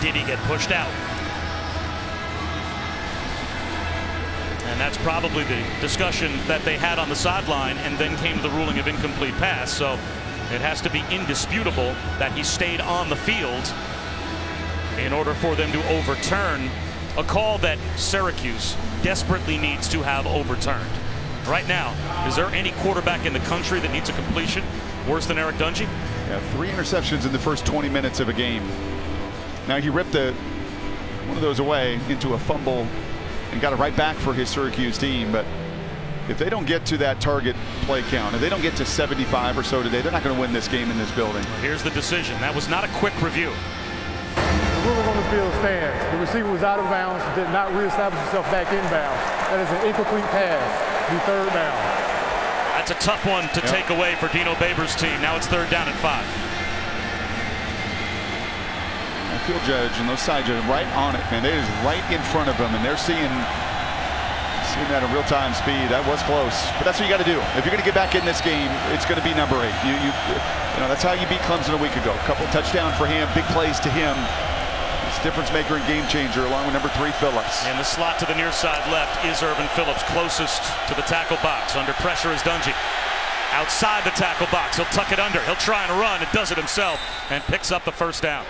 Did he get pushed out? And that's probably the discussion that they had on the sideline, and then came the ruling of incomplete pass. So it has to be indisputable that he stayed on the field in order for them to overturn A call that Syracuse desperately needs to have overturned. Right now, is there any quarterback in the country that needs a completion worse than Eric Dungey? Yeah, 3 interceptions in the first 20 minutes of a game. Now he ripped one of those away into a fumble and got it right back for his Syracuse team. But if they don't get to that target play count, if they don't get to 75 or so today, they're not going to win this game in this building. Here's the decision. That was not a quick review. The ruling on the field stands. The receiver was out of bounds, did not reestablish himself back inbound. That is an incomplete pass. The 3rd down. That's a tough one to take away for Dino Babers' team. Now it's 3rd down and 5. The field judge and those side judges right on it, man. They're just right in front of them, and they're seeing that in real-time speed. That was close, but that's what you got to do. If you're going to get back in this game, it's going to be number 8. You know that's how you beat Clemson a week ago. A couple touchdown for him, big plays to him. He's a difference maker and game changer, along with number 3 Phillips. And the slot to the near side left is Irvin Phillips, closest to the tackle box. Under pressure is Dungey. Outside the tackle box, he'll tuck it under. He'll try and run, and does it himself, and picks up the 1st down.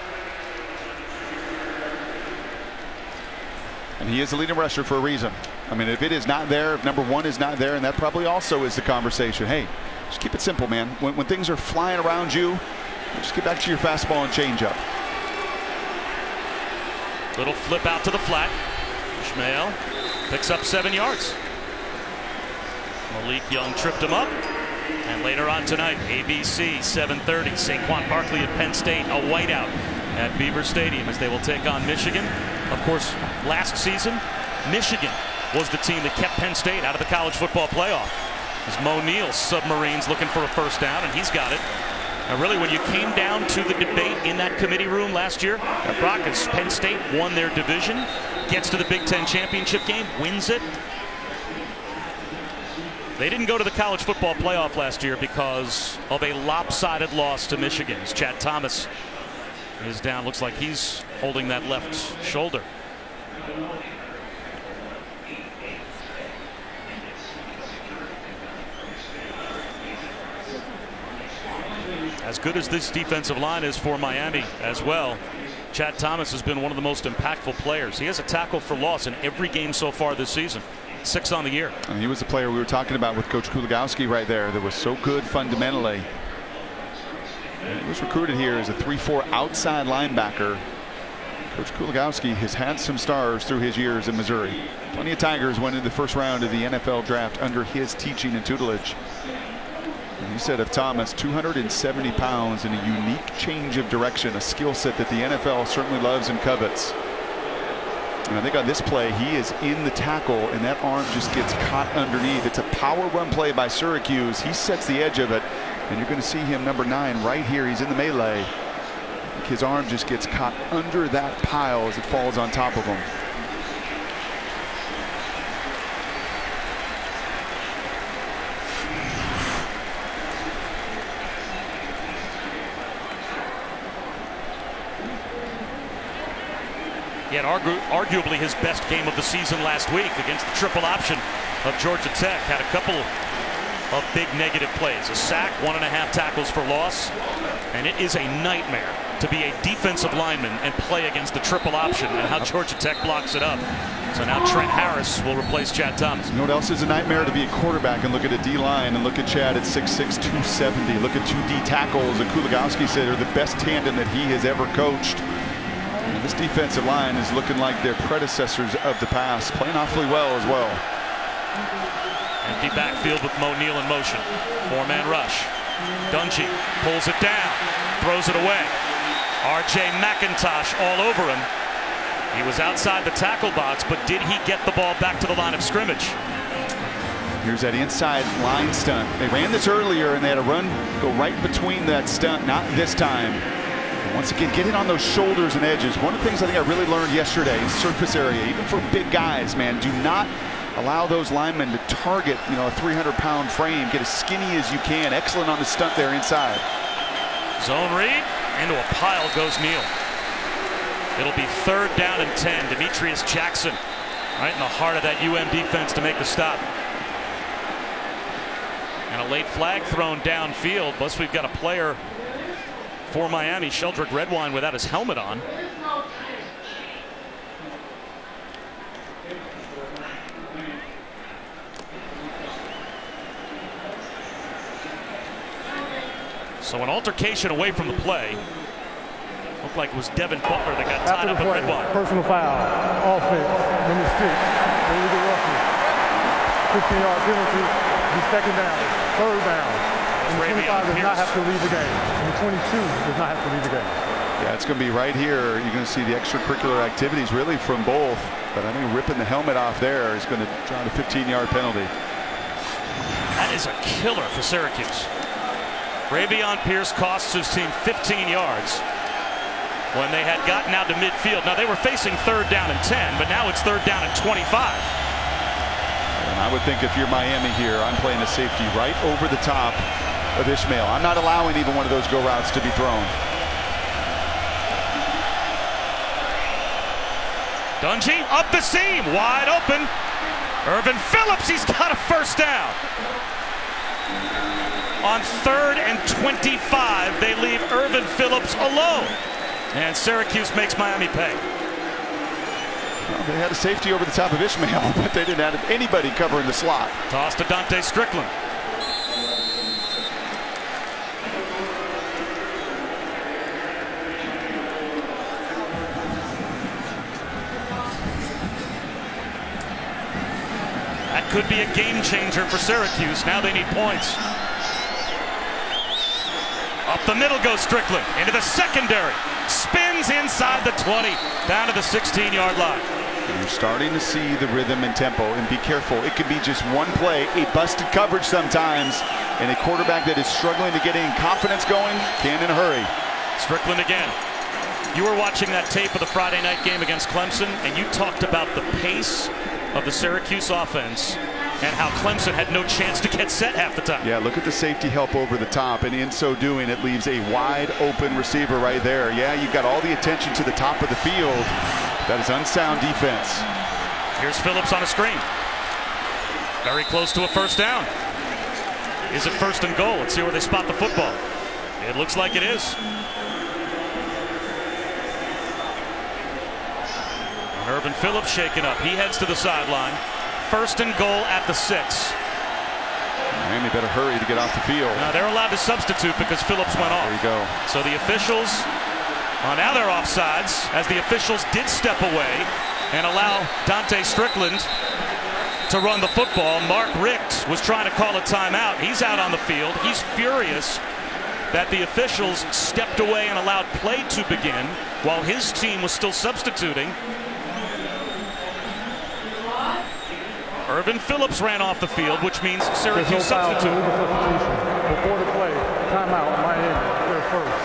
And he is the leading rusher for a reason. I mean, if it is not there, if number 1 is not there, and that probably also is the conversation. Hey, just keep it simple, man. When things are flying around you, just get back to your fastball and change up. Little flip out to the flat. Ishmael picks up 7 yards. Malik Young tripped him up. And later on tonight, ABC 7:30, Saquon Barkley at Penn State, a whiteout at Beaver Stadium as they will take on Michigan. Of course, last season, Michigan was the team that kept Penn State out of the college football playoff. As Mo Neal's Submarines looking for a 1st down, and he's got it. And really, when you came down to the debate in that committee room last year, Brock, as Penn State won their division, gets to the Big Ten championship game, wins it. They didn't go to the college football playoff last year because of a lopsided loss to Michigan. As Chad Thomas is down, looks like he's holding that left shoulder. As good as this defensive line is for Miami as well, Chad Thomas has been one of the most impactful players. He has a tackle for loss in every game so far this season. 6 on the year. And he was the player we were talking about with Coach Kuligowski right there that was so good fundamentally. And he was recruited here as a 3-4 outside linebacker. Coach Kuligowski has had some stars through his years in Missouri. Plenty of Tigers went into the 1st round of the NFL draft under his teaching and tutelage. And he said of Thomas, 270 pounds and a unique change of direction, a skill set that the NFL certainly loves and covets. And I think on this play, he is in the tackle, and that arm just gets caught underneath. It's a power run play by Syracuse. He sets the edge of it, and you're going to see him, number 9, right here. He's in the melee. His arm just gets caught under that pile as it falls on top of him. He had arguably his best game of the season last week against the triple option of Georgia Tech. Had a couple of big negative plays. A sack, 1.5 tackles for loss. And it is a nightmare to be a defensive lineman and play against the triple option and how Georgia Tech blocks it up. So now Trent Harris will replace Chad Thomas. You know what else is a nightmare? To be a quarterback and look at a D-line and look at Chad at 6'6", 270. Look at 2 D tackles that Kuligowski said are the best tandem that he has ever coached. And this defensive line is looking like their predecessors of the past, playing awfully well as well. Empty backfield with Mo Neal in motion. 4-man rush. Dungey pulls it down, throws it away. R.J. McIntosh all over him. He was outside the tackle box, but did he get the ball back to the line of scrimmage? Here's that inside line stunt. They ran this earlier, and they had a run go right between that stunt. Not this time. Once again, get in on those shoulders and edges. One of the things I think I really learned yesterday is surface area, even for big guys, man. Do not allow those linemen to target, a 300-pound frame. Get as skinny as you can. Excellent on the stunt there inside. Zone read. Into a pile goes Neal. It'll be 3rd down and 10. Demetrius Jackson right in the heart of that UM defense to make the stop. And a late flag thrown downfield. Plus we've got a player for Miami, Sheldrick Redwine, without his helmet on. So an altercation away from the play. Looked like it was Devin Butler that got tied After up the at play, red line. personal foul, offense, number 6, illegal roughness, 15-yard penalty, be second down, third down. Number 25 does not have to leave the game. Number 22 does not have to leave the game. Yeah, it's going to be right here. You're going to see the extracurricular activities really from both. But I think ripping the helmet off there is going to draw a 15-yard penalty. That is a killer for Syracuse. Ravion Pierce costs his team 15 yards when they had gotten out to midfield. Now they were facing 3rd down and 10, but now it's 3rd down and 25. And I would think if you're Miami here, I'm playing a safety right over the top of Ishmael. I'm not allowing even one of those go routes to be thrown. Dungy up the seam, wide open. Irvin Phillips, he's got a first down. On 3rd and 25, they leave Irvin Phillips alone. And Syracuse makes Miami pay. Well, they had a safety over the top of Ishmael, but they didn't have anybody covering the slot. Toss to Dante Strickland. That could be a game changer for Syracuse. Now they need points. Up the middle goes Strickland, into the secondary. Spins inside the 20, down to the 16-yard line. You're starting to see the rhythm and tempo, and be careful. It could be just one play, a busted coverage sometimes, and a quarterback that is struggling to get in confidence going can in a hurry. Strickland again. You were watching that tape of the Friday night game against Clemson, and you talked about the pace of the Syracuse offense and how Clemson had no chance to get set half the time. Yeah, look at the safety help over the top, and in so doing, it leaves a wide open receiver right there. Yeah, you've got all the attention to the top of the field. That is unsound defense. Here's Phillips on a screen. Very close to a first down. Is it 1st and goal? Let's see where they spot the football. It looks like it is. And Irvin Phillips shaken up. He heads to the sideline. 1st and goal at the 6. Miami better hurry to get off the field. Now they're allowed to substitute because Phillips went off. There you go. So the officials, now they're offsides, as the officials did step away and allow Dante Strickland to run the football. Mark Richt was trying to call a timeout. He's out on the field. He's furious that the officials stepped away and allowed play to begin while his team was still substituting. Irvin Phillips ran off the field, which means Syracuse substitute. Before the play, timeout, Miami, they're first.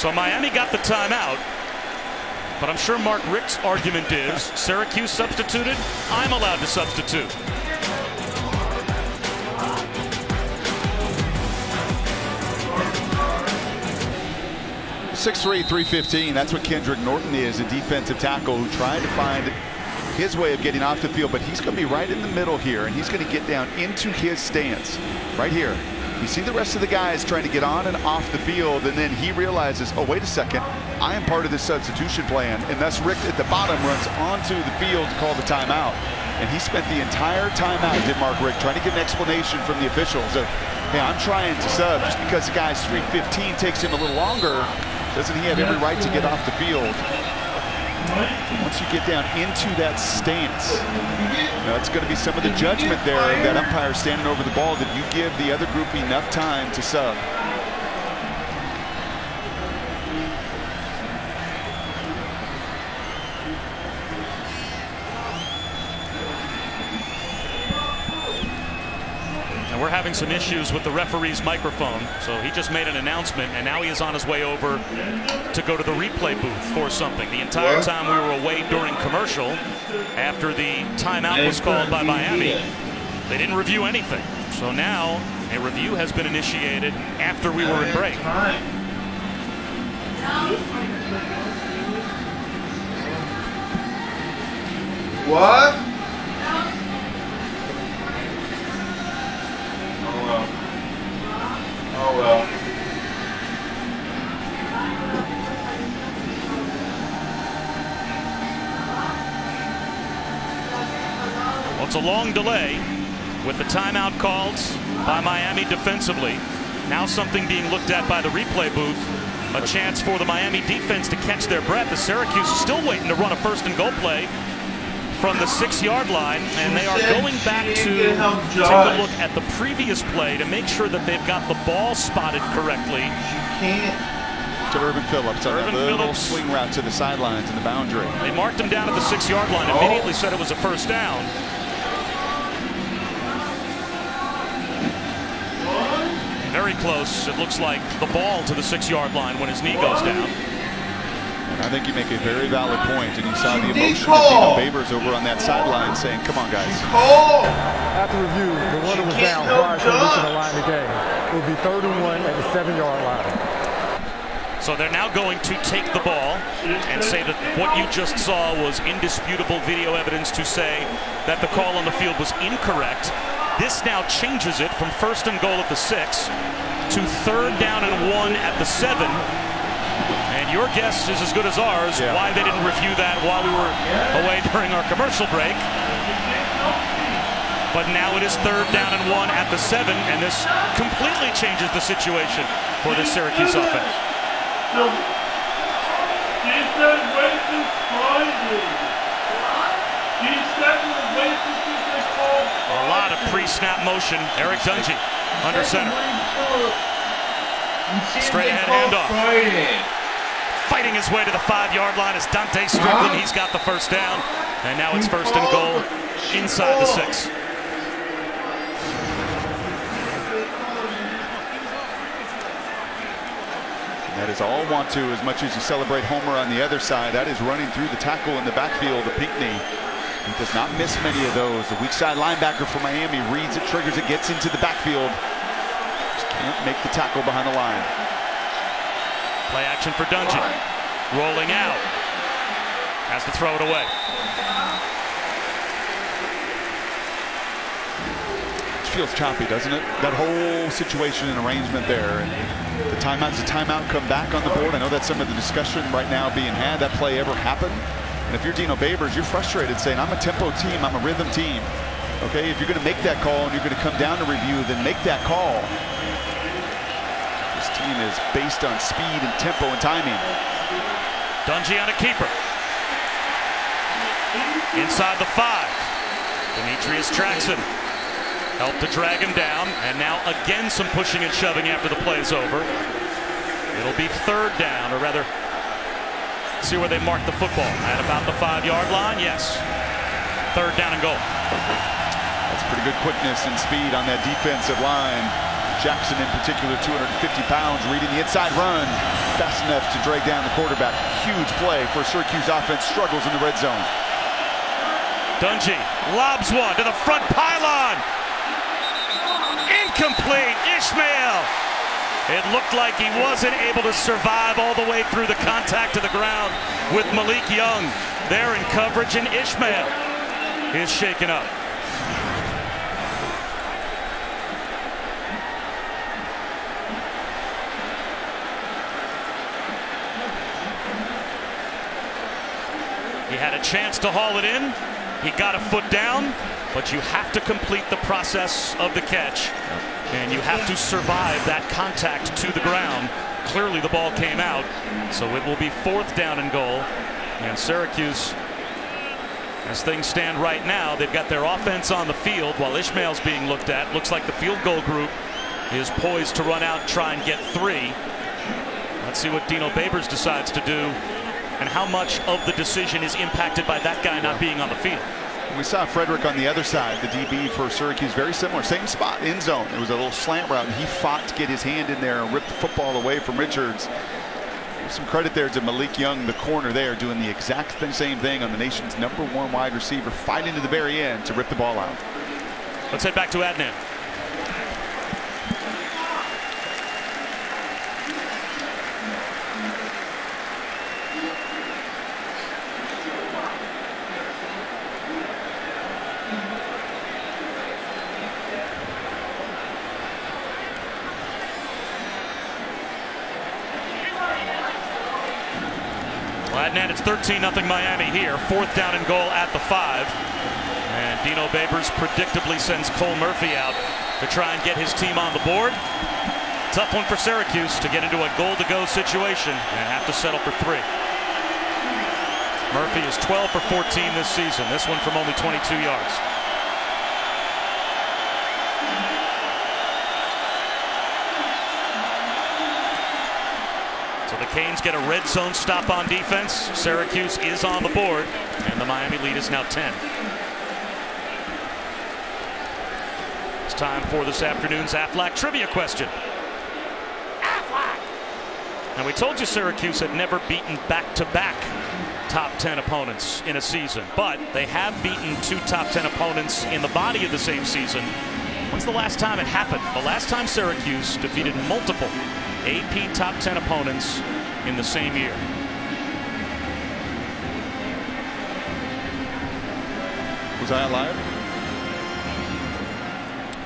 So Miami got the timeout, but I'm sure Mark Richt's argument is Syracuse substituted, I'm allowed to substitute. .6'3", 315. That's what Kendrick Norton is, a defensive tackle who tried to find his way of getting off the field, but he's going to be right in the middle here, and he's going to get down into his stance right here. You see the rest of the guys trying to get on and off the field, and then he realizes, oh, wait a second, I am part of this substitution plan, and thus Rick at the bottom runs onto the field to call the timeout. And he spent the entire timeout, did Mark Richt, trying to get an explanation from the officials of, hey, I'm trying to sub. Just because the guy's 315 takes him a little longer, doesn't he have every right to get off the field? Once you get down into that stance, it's going to be some of the judgment there of that umpire standing over the ball that you give the other group enough time to sub. And we're having some issues with the referee's microphone, so he just made an announcement, and now he is on his way over to go to the replay booth for something. The entire time we were away during commercial, after the timeout was called by Miami, they didn't review anything. So now a review has been initiated after we were in break. What? Oh well. Well, it's a long delay with the timeout called by Miami defensively. Now something being looked at by the replay booth. A chance for the Miami defense to catch their breath as Syracuse is still waiting to run a first and goal play from the 6-yard line, and they are going back to take a look at the previous play to make sure that they've got the ball spotted correctly. To Urban Phillips on that little swing route to the sidelines and the boundary. They marked him down at the 6-yard line, immediately said it was a first down. Very close, it looks like, the ball to the 6-yard line when his knee goes down. I think you make a very valid point, and you saw the emotion of Dino Babers over on that sideline saying, come on, guys. After review, the runner was down prior to reaching the line of the game. It would be 3rd and 1 at the 7-yard line. So they're now going to take the ball and say that what you just saw was indisputable video evidence to say that the call on the field was incorrect. This now changes it from 1st and goal at the 6 to 3rd down and 1 at the 7. And your guess is as good as ours why they didn't review that while we were away during our commercial break. But now it is 3rd down and 1 at the 7, and this completely changes the situation for this Syracuse offense. A lot of pre-snap motion. Eric Dungy under center. Straight ahead handoff. Fighting his way to the 5-yard line is Dante Strickland. He's got the first down. And now it's 1st and goal inside the 6. That is all want to, as much as you celebrate Homer on the other side. That is running through the tackle in the backfield of Pinckney. He does not miss many of those. The weak side linebacker for Miami reads it, triggers it, gets into the backfield. Just can't make the tackle behind the line. Play action for Dungy. Rolling out. Has to throw it away. It feels choppy, doesn't it? That whole situation and arrangement there. And the timeout, does the timeout come back on the board? I know that's some of the discussion right now being had. That play ever happened? And if you're Dino Babers, you're frustrated saying, I'm a tempo team, I'm a rhythm team. Okay, if you're going to make that call and you're going to come down to review, then make that call. This team is based on speed and tempo and timing. Dungy on a keeper. Inside the 5. Demetrius Traxon helped to drag him down, and now again some pushing and shoving after the play is over. It'll be 3rd down, or rather, see where they mark the football. At about the 5-yard line, yes. 3rd down and goal. That's pretty good quickness and speed on that defensive line. Jackson in particular, 250 pounds, reading the inside run. Fast enough to drag down the quarterback. Huge play for Syracuse offense, struggles in the red zone. Dungy lobs one to the front pylon. Incomplete, Ishmael. It looked like he wasn't able to survive all the way through the contact to the ground with Malik Young there in coverage, and Ishmael is shaken up. He had a chance to haul it in. He got a foot down, but you have to complete the process of the catch, and you have to survive that contact to the ground. Clearly the ball came out, so it will be 4th down and goal. And Syracuse, as things stand right now, they've got their offense on the field while Ishmael's being looked at. Looks like the field goal group is poised to run out and try and get 3. Let's see what Dino Babers decides to do, and how much of the decision is impacted by that guy not being on the field. We saw Frederick on the other side, the DB for Syracuse, very similar, same spot, end zone. It was a little slant route, and he fought to get his hand in there and rip the football away from Richards. Give some credit there to Malik Young, the corner there, doing the exact same thing on the nation's #1 wide receiver, fighting to the very end to rip the ball out. Let's head back to Adnan. Adnan, it's 13-0 Miami here. 4th down and goal at the 5. And Dino Babers predictably sends Cole Murphy out to try and get his team on the board. tough one for Syracuse to get into a goal-to-go situation and have to settle for 3. Murphy is 12 for 14 this season. This one from only 22 yards. So the Canes get a red zone stop on defense. Syracuse is on the board, and the Miami lead is now 10. It's time for this afternoon's Aflac trivia question. Aflac! Now, we told you Syracuse had never beaten back-to-back top 10 opponents in a season, but they have beaten 2 top 10 opponents in the body of the same season. When's the last time it happened? The last time Syracuse defeated multiple AP top 10 opponents in the same year. Was I alive?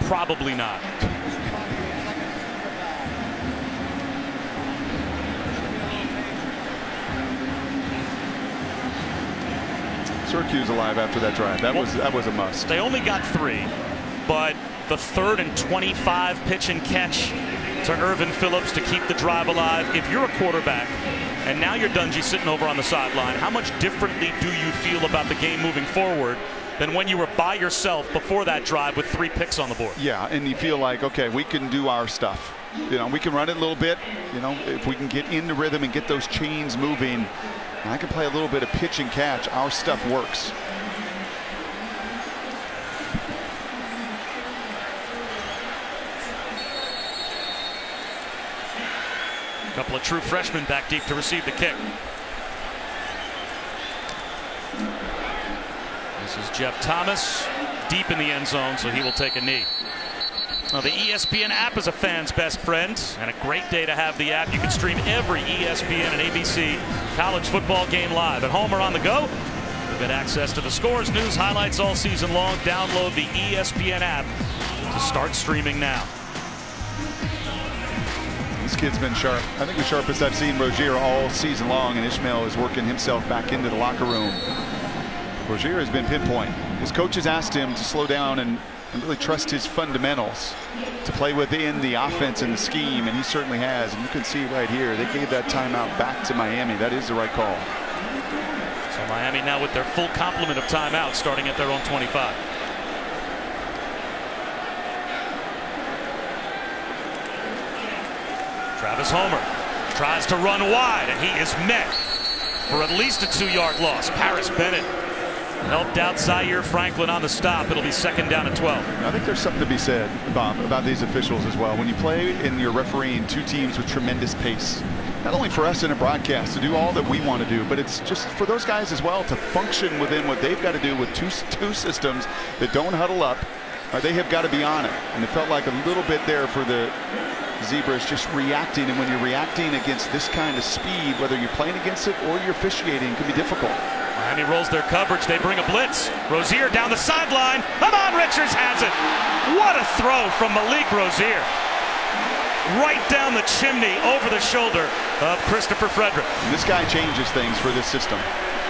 Probably not. Syracuse alive after that drive. That was a must. They only got 3, but the 3rd and 25 pitch and catch to Irvin Phillips to keep the drive alive. If you're a quarterback and now you're Dungy sitting over on the sideline, how much differently do you feel about the game moving forward than when you were by yourself before that drive with 3 picks on the board? Yeah, and you feel like, okay, we can do our stuff. You know, we can run it a little bit. You know, if we can get into rhythm and get those chains moving, and I can play a little bit of pitch and catch, our stuff works. A couple of true freshmen back deep to receive the kick. This is Jeff Thomas deep in the end zone, so he will take a knee. Now, the ESPN app is a fan's best friend, and a great day to have the app. You can stream every ESPN and ABC college football game live at home or on the go. You'll get access to the scores, news, highlights all season long. Download the ESPN app to start streaming now. This kid's been sharp. I think the sharpest I've seen Rozier all season long, and Ishmael is working himself back into the locker room. Rozier has been pinpoint. His coaches asked him to slow down and really trust his fundamentals to play within the offense and the scheme, and he certainly has. And you can see right here, they gave that timeout back to Miami. That is the right call. So Miami now with their full complement of timeouts starting at their own 25. Travis Homer tries to run wide, and he is met for at least a 2-yard loss. Paris Bennett helped out Zaire Franklin on the stop. It'll be 2nd down and 12. I think there's something to be said, Bob, about these officials as well. When you play and you're refereeing 2 teams with tremendous pace, not only for us in a broadcast to do all that we want to do, but it's just for those guys as well to function within what they've got to do with two systems that don't huddle up. They have got to be on it. And it felt like a little bit there for the Zebras just reacting. And when you're reacting against this kind of speed, whether you're playing against it or you're officiating, it can be difficult. Miami rolls their coverage. They bring a blitz. Rozier down the sideline. Amon Richards has it. What a throw from Malik Rozier. Right down the chimney over the shoulder of Christopher Frederick. And this guy changes things for this system.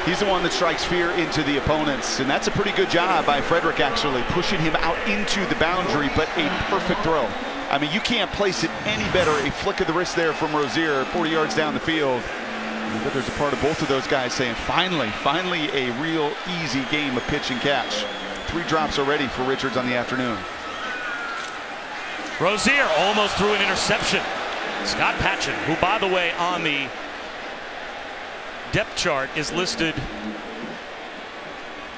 He's the one that strikes fear into the opponents, and that's a pretty good job by Frederick, actually pushing him out into the boundary, but a perfect throw. I mean, you can't place it any better. A flick of the wrist there from Rozier, 40 yards down the field. But there's a part of both of those guys saying, finally a real easy game of pitch and catch. 3 drops already for Richards on the afternoon. Rozier almost threw an interception. Scott Patchen, who, by the way, on the depth chart is listed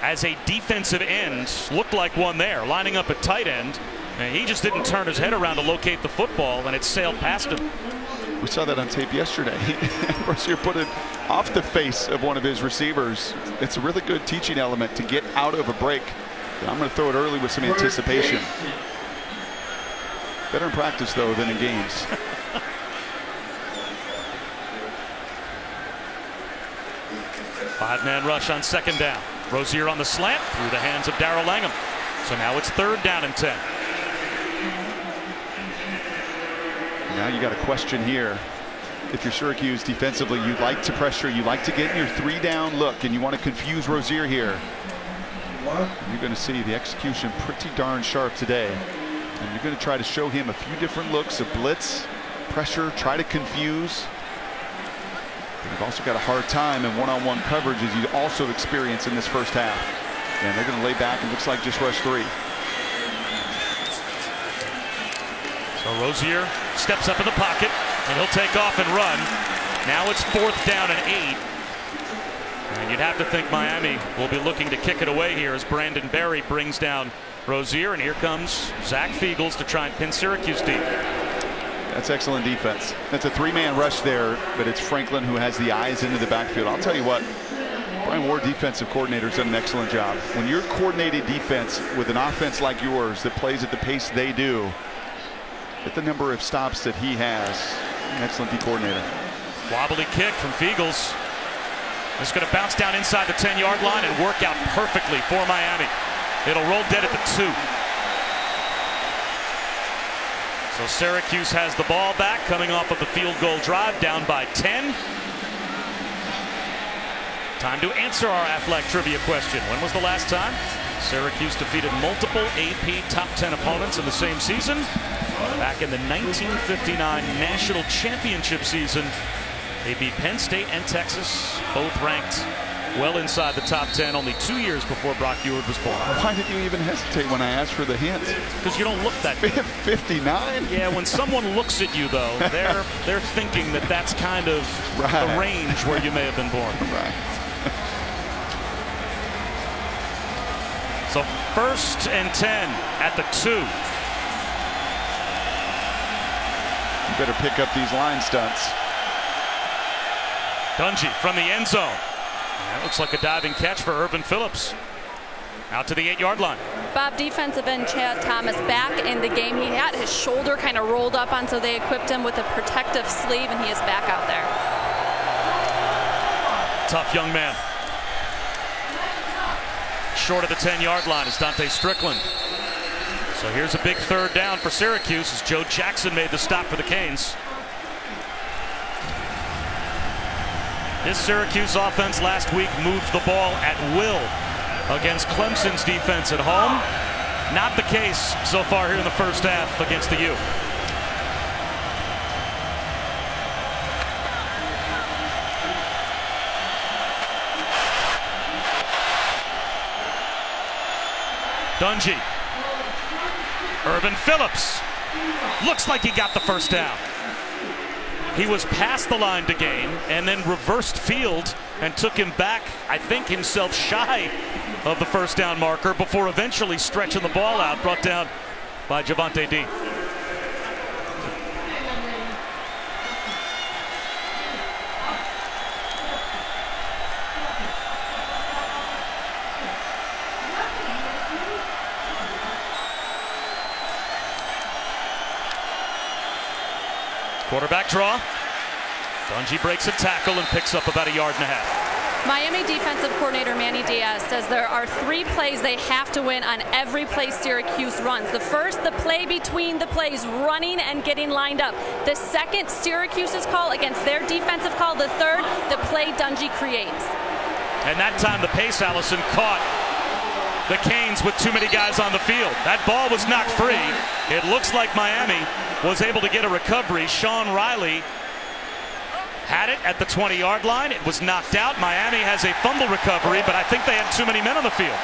as a defensive end, looked like one there, lining up at tight end. And he just didn't turn his head around to locate the football, and it sailed past him. We saw that on tape yesterday. Rozier put it off the face of one of his receivers. It's a really good teaching element to get out of a break. And I'm going to throw it early with some anticipation. Better in practice, though, than in games. Five-man rush on 2nd down. Rozier on the slant through the hands of Darrell Langham. So now it's 3rd down and 10. Now you got a question here. If you're Syracuse defensively, you'd like to pressure, you like to get in your 3-down look, and you want to confuse Rozier here. You're going to see the execution pretty darn sharp today. And you're going to try to show him a few different looks of blitz pressure, try to confuse. They've also got a hard time in one-on-one coverage, as you also experience in this first half. And they're going to lay back and looks like just rush 3. So Rozier steps up in the pocket, and he'll take off and run. Now it's 4th down and 8. And you'd have to think Miami will be looking to kick it away here as Brandon Berry brings down Rozier, and here comes Zach Fiegels to try and pin Syracuse deep. That's excellent defense. That's a 3-man rush there, but it's Franklin who has the eyes into the backfield. I'll tell you what, Brian Ward, defensive coordinator, has done an excellent job. When you're coordinated defense with an offense like yours that plays at the pace they do, at the number of stops that he has, an excellent D coordinator. Wobbly kick from Fiegels. It's going to bounce down inside the 10-yard line and work out perfectly for Miami. It'll roll dead at the 2. So Syracuse has the ball back coming off of the field goal drive, down by 10. Time to answer our Aflac trivia question. When was the last time Syracuse defeated multiple AP top 10 opponents in the same season? Back in the 1959 National Championship season, they beat Penn State and Texas, both ranked well inside the top 10, only 2 years before Brock Eward was born. Why did you even hesitate when I asked for the hint? Because you don't look that good. 59? Yeah, when someone looks at you, though, they're thinking that that's kind of the range where you may have been born. Right. So 1st and 10 at the 2. You better pick up these line stunts. Dungy from the end zone. That looks like a diving catch for Irvin Phillips. Out to the 8-yard line. Bob, defensive end Chad Thomas back in the game. He had his shoulder kind of rolled up on, so they equipped him with a protective sleeve, and he is back out there. Tough young man. Short of the 10-yard line is Dante Strickland. So here's a big 3rd down for Syracuse as Joe Jackson made the stop for the Canes. This Syracuse offense last week moved the ball at will against Clemson's defense at home. Not the case so far here in the first half against the U. Dungy. Irvin Phillips. Looks like he got the first down. He was past the line to gain and then reversed field and took him back, I think himself shy of the first down marker before eventually stretching the ball out, brought down by Javonte D. Quarterback draw. Dungy breaks a tackle and picks up about 1.5 yards. Miami defensive coordinator Manny Diaz says there are 3 plays they have to win on every play Syracuse runs. The first, the play between the plays, running and getting lined up. The second, Syracuse's call against their defensive call. The third, the play Dungy creates. And that time the pace Allison caught the Canes with too many guys on the field. That ball was knocked free. It looks like Miami was able to get a recovery. Sean Riley had it at the 20-yard line. It was knocked out. Miami has a fumble recovery, but I think they had too many men on the field.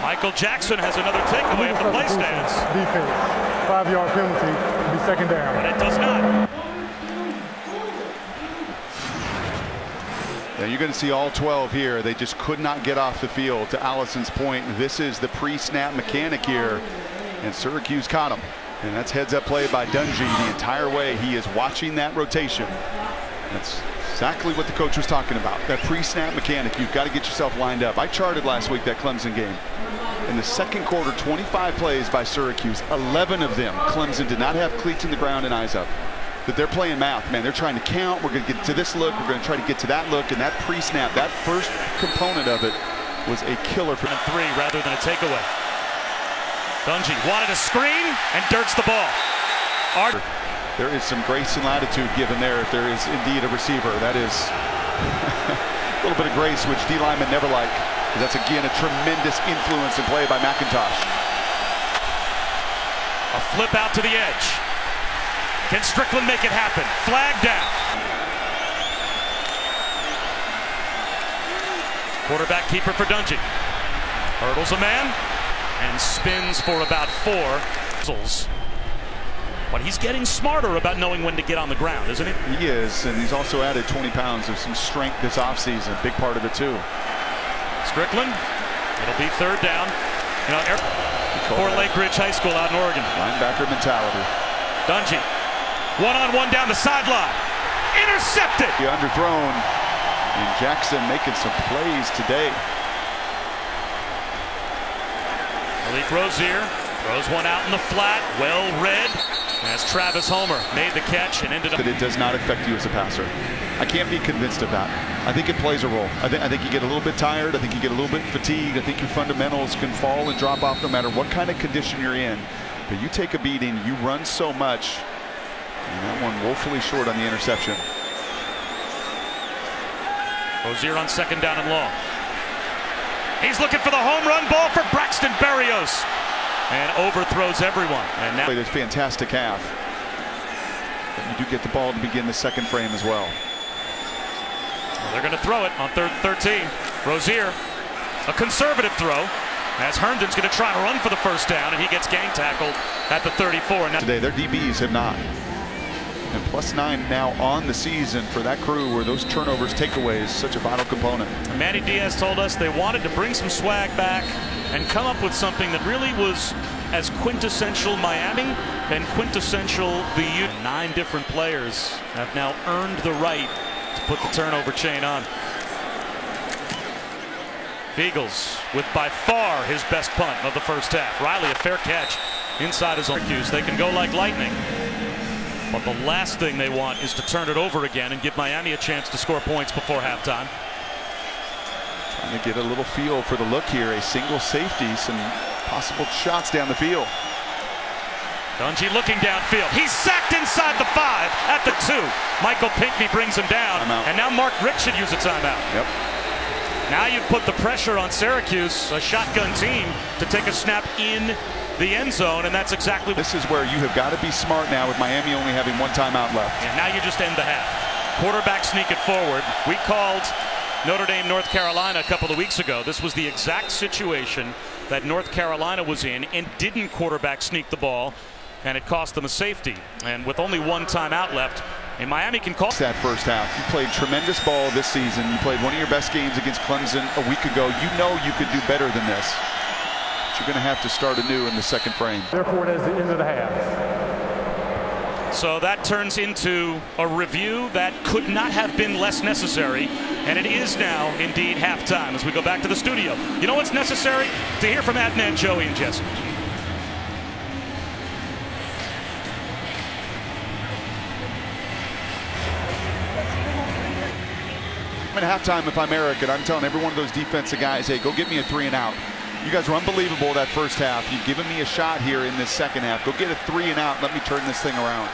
Michael Jackson has another takeaway if the play stands. Defense. 5-yard penalty. It'll be 2nd down. But it does not. Yeah, you're going to see all 12 here. They just could not get off the field. To Allison's point, this is the pre-snap mechanic here, and Syracuse caught him. And that's heads-up play by Dungy the entire way. He is watching that rotation. That's exactly what the coach was talking about. That pre-snap mechanic, you've got to get yourself lined up. I charted last week that Clemson game. In the second quarter, 25 plays by Syracuse, 11 of them Clemson did not have cleats in the ground and eyes up. That they're playing math, man. They're trying to count. We're going to get to this look. We're going to try to get to that look. And that pre-snap, that first component of it was a killer for 3 rather than a takeaway. Dungy wanted a screen and dirts the ball. There is some grace and latitude given there if there is indeed a receiver. That is a little bit of grace, which D linemen never like. That's, again, a tremendous influence in play by McIntosh. A flip out to the edge. Can Strickland make it happen? Flag down. Quarterback keeper for Dungy. Hurdles a man and spins for about 4. But he's getting smarter about knowing when to get on the ground, isn't he? He is, and he's also added 20 pounds of some strength this offseason. Big part of it, too. Strickland, it'll be 3rd down. You know, for Lake Ridge High School out in Oregon. Linebacker mentality. Dungy, one-on-one down the sideline. Intercepted! The underthrown, and Jackson making some plays today. Malik Rozier throws one out in the flat, well read, as Travis Homer made the catch and ended up. That it does not affect you as a passer. I can't be convinced of that. I think it plays a role. I think you get a little bit tired. I think you get a little bit fatigued. I think your fundamentals can fall and drop off no matter what kind of condition you're in. But you take a beating, you run so much, and that one woefully short on the interception. Rozier on 2nd down and long. He's looking for the home run ball for Braxton Berrios. And overthrows everyone. And now played a fantastic half. But you do get the ball to begin the 2nd frame as well. They're going to throw it on 3rd and 13. Rozier, a conservative throw, as Herndon's going to try to run for the 1st down, and he gets gang tackled at the 34. Now today, their DBs have not. And +9 now on the season for that crew, where those turnovers, takeaways, such a vital component. Manny Diaz told us they wanted to bring some swag back and come up with something that really was as quintessential Miami and quintessential the U. 9 different players have now earned the right to put the turnover chain on. Eagles with by far his best punt of the 1st half. Riley, a fair catch inside his own cuse. They can go like lightning. But the last thing they want is to turn it over again and give Miami a chance to score points before halftime. Trying to get a little feel for the look here. A single safety, some possible shots down the field. Dungy looking downfield. He's sacked inside the 5 at the 2. Michael Pinckney brings him down. And now Mark Richt should use a timeout. Yep. Now you put the pressure on Syracuse, a shotgun team, to take a snap in the end zone, and that's exactly. This is where you have got to be smart now, with Miami only having 1 timeout left. And now you just end the half. Quarterback sneak it forward. We called Notre Dame, North Carolina a couple of weeks ago. This was the exact situation that North Carolina was in and didn't quarterback sneak the ball, and it cost them a safety. And with only 1 timeout left, and Miami can call that 1st half. You played tremendous ball this season. You played one of your best games against Clemson a week ago. You know you could do better than this. But you're going to have to start anew in the 2nd frame. Therefore, it is the end of the half. So that turns into a review that could not have been less necessary, and it is now indeed halftime as we go back to the studio. You know what's necessary? To hear from Adnan, Joey, and Jesse. At halftime, if I'm Eric, and I'm telling every one of those defensive guys, hey, go get me a 3 and out. You guys were unbelievable that 1st half. You've given me a shot here in this 2nd half. Go get a 3 and out. Let me turn this thing around.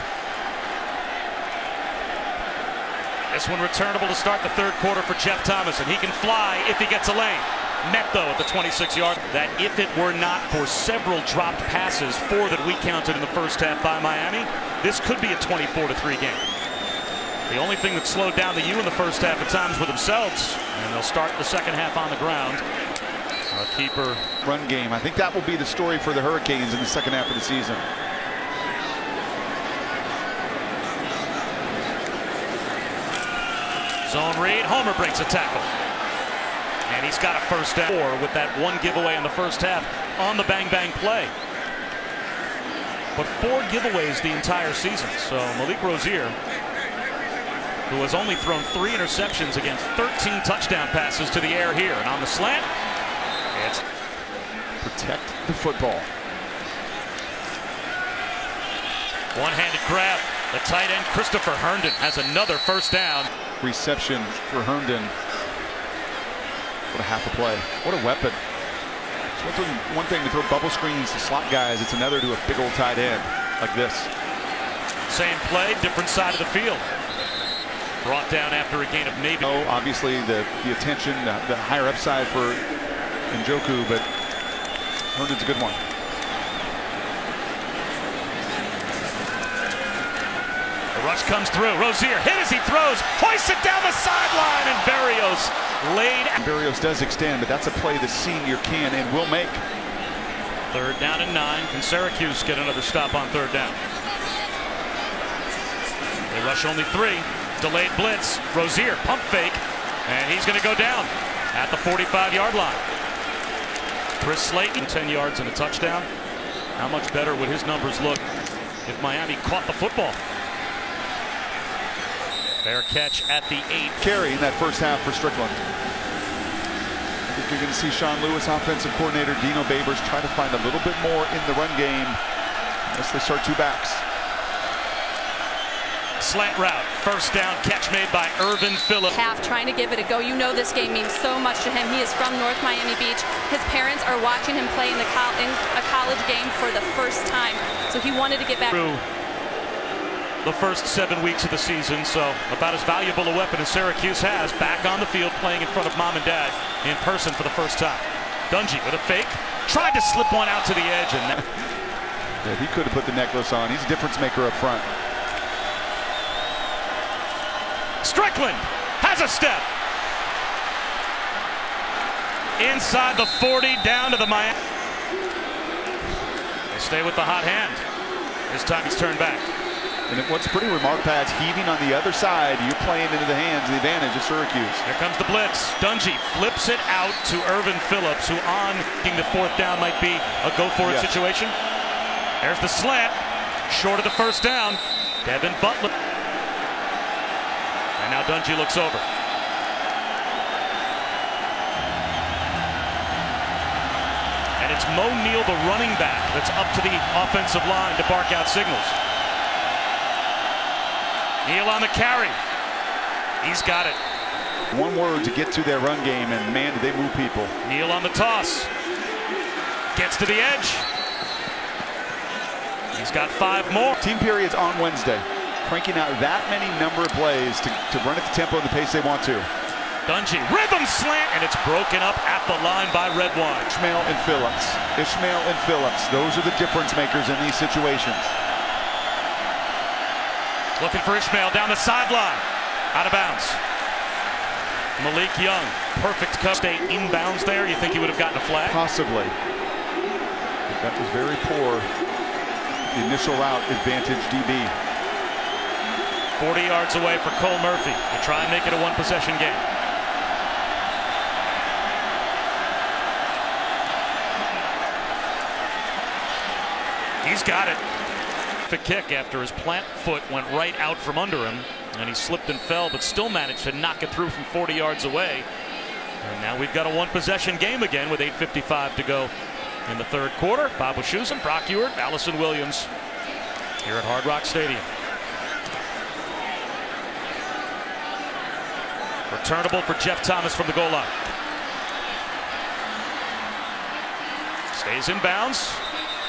This one returnable to start the 3rd quarter for Jeff Thomas, and he can fly if he gets a lane. Met, though, at the 26-yard. That if it were not for several dropped passes, 4 that we counted in the 1st half by Miami, this could be a 24-3 game. The only thing that slowed down the U in the 1st half at times were themselves, and they'll start the 2nd half on the ground. A keeper run game. I think that will be the story for the Hurricanes in the 2nd half of the season. Zone read. Homer breaks a tackle. And he's got a 1st down with that 1 giveaway in the 1st half on the bang-bang play. But 4 giveaways the entire season. So Malik Rozier, who has only thrown 3 interceptions against 13 touchdown passes to the air here. And on the slant, it's protect the football. One-handed grab. The tight end, Christopher Herndon, has another 1st down. Reception for Herndon. What a half a play. What a weapon. It's one thing to throw bubble screens to slot guys. It's another to a big old tight end like this. Same play, different side of the field. Brought down after a gain of maybe. Oh, obviously the attention, the higher upside for Njoku, but Herndon's a good one. Rush comes through. Rozier hit as he throws. Hoists it down the sideline, and Berrios laid. Berrios does extend, but that's a play the senior can and will make. 3rd down and 9. Can Syracuse get another stop on 3rd down? They rush only 3. Delayed blitz. Rozier pump fake, and he's going to go down at the 45-yard line. Chris Slayton, 10 yards and a touchdown. How much better would his numbers look if Miami caught the football? Fair catch at the 8. Carry in that first half for Strickland. I think you're going to see Sean Lewis, offensive coordinator, Dino Babers, try to find a little bit more in the run game unless they start 2 backs. Slant route, 1st down, catch made by Irvin Phillips. Half trying to give it a go. You know this game means so much to him. He is from North Miami Beach. His parents are watching him play in a college game for the first time, so he wanted to get back. Through the first 7 weeks of the season, so about as valuable a weapon as Syracuse has, back on the field playing in front of mom and dad in person for the first time. Dungy with a fake, tried to slip one out to the edge, and yeah, he could have put the necklace on. He's a difference maker up front. Strickland has a step. Inside the 40, down to the Miami. They stay with the hot hand. This time he's turned back. And what's pretty remarkable, Pat's heaving on the other side. You're playing into the hands, the advantage of Syracuse. Here comes the blitz. Dungy flips it out to Irvin Phillips, who on the 4th down might be a go-for-it situation. There's the slant, short of the 1st down. Devin Butler. And now Dungy looks over. And it's Mo Neal, the running back, that's up to the offensive line to bark out signals. Neal on the carry. He's got it. One word to get to their run game, and man, do they move people. Neal on the toss. Gets to the edge. He's got 5 more. Team periods on Wednesday. Cranking out that many number of plays to run at the tempo and the pace they want to. Dungy, rhythm slant, and it's broken up at the line by Redwine. Ishmael and Phillips. Ishmael and Phillips. Those are the difference makers in these situations. Looking for Ishmael down the sideline. Out of bounds. Malik Young, perfect cut. Stay inbounds there. You think he would have gotten a flag? Possibly. That was very poor. The initial route advantage DB. 40 yards away for Cole Murphy to try and make it a 1-possession game. He's got it. The kick after his plant foot went right out from under him, and he slipped and fell, but still managed to knock it through from 40 yards away. And now we've got a 1-possession game again with 8:55 to go in the 3rd quarter. Bob Wischusen, Brock Ewart, Allison Williams here at Hard Rock Stadium. Returnable for Jeff Thomas from the goal line. Stays in bounds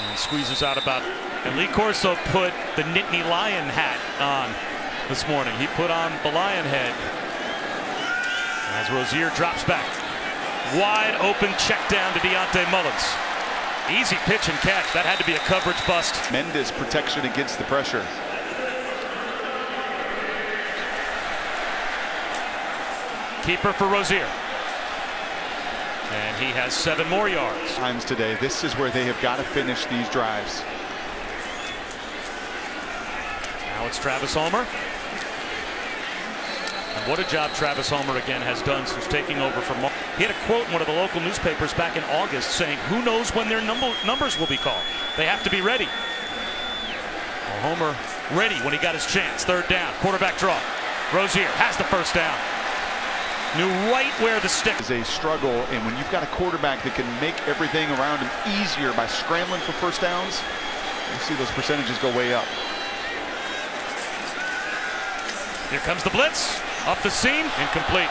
and squeezes out about. And Lee Corso put the Nittany Lion hat on this morning. He put on the lion head as Rozier drops back. Wide open check down to Deontay Mullins. Easy pitch and catch. That had to be a coverage bust. Tremendous protection against the pressure. Keeper for Rozier. And he has 7 more yards. Times today. This is where they have got to finish these drives. Now it's Travis Homer. And what a job Travis Homer again has done since taking over from Mark. He had a quote in one of the local newspapers back in August saying, who knows when their numbers will be called. They have to be ready. Well, Homer ready when he got his chance. 3rd down, quarterback draw. Rozier has the 1st down. Knew right where the stick is a struggle, and when you've got a quarterback that can make everything around him easier by scrambling for 1st downs, you see those percentages go way up. Here comes the blitz. Up the seam, incomplete.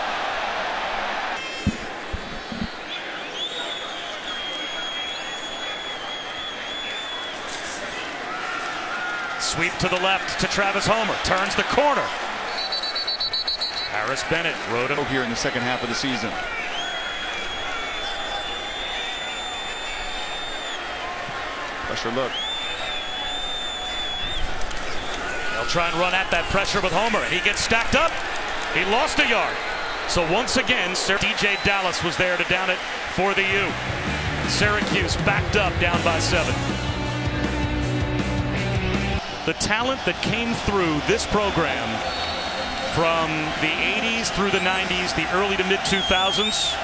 Sweep to the left to Travis Homer. Turns the corner. Harris Bennett rode him here in the 2nd half of the season. Pressure look. They'll try and run at that pressure with Homer, and he gets stacked up. He lost a yard. So once again, DJ Dallas was there to down it for the U. Syracuse backed up, down by 7. The talent that came through this program from the 80s through the 90s, the early to mid 2000s,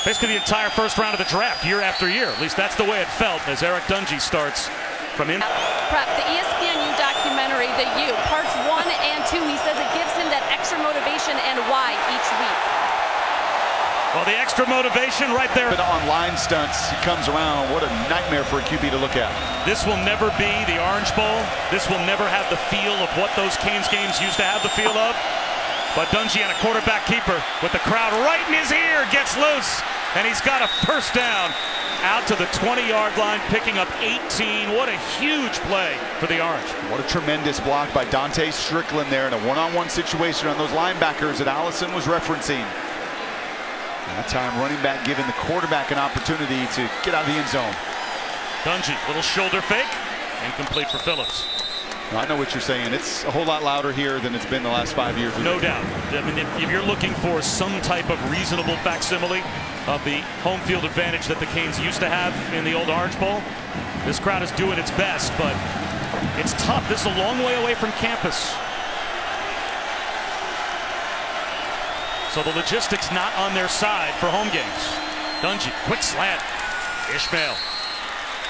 basically the entire first round of the draft year after year. At least that's the way it felt as Eric Dungey starts from him. Prep, the ESPNU documentary, The U, parts 1 and 2, he says it gives him that extra motivation and why each week. Well, the extra motivation right there. But on line stunts, he comes around. What a nightmare for a QB to look at. This will never be the Orange Bowl. This will never have the feel of what those Canes games used to have the feel of. But Dungey on a quarterback keeper with the crowd right in his ear gets loose. And he's got a first down out to the 20-yard line, picking up 18. What a huge play for the Orange. What a tremendous block by Dante Strickland there in a one-on-one situation on those linebackers that Allison was referencing. That time running back giving the quarterback an opportunity to get out of the end zone. Dungey, little shoulder fake, incomplete for Phillips. I know what you're saying. It's a whole lot louder here than it's been the last 5 years. No doubt. I mean, if you're looking for some type of reasonable facsimile of the home field advantage that the Canes used to have in the old Orange Bowl, this crowd is doing its best, but it's tough. This is a long way away from campus. So the logistics not on their side for home games. Dungey, quick slant. Ishmael.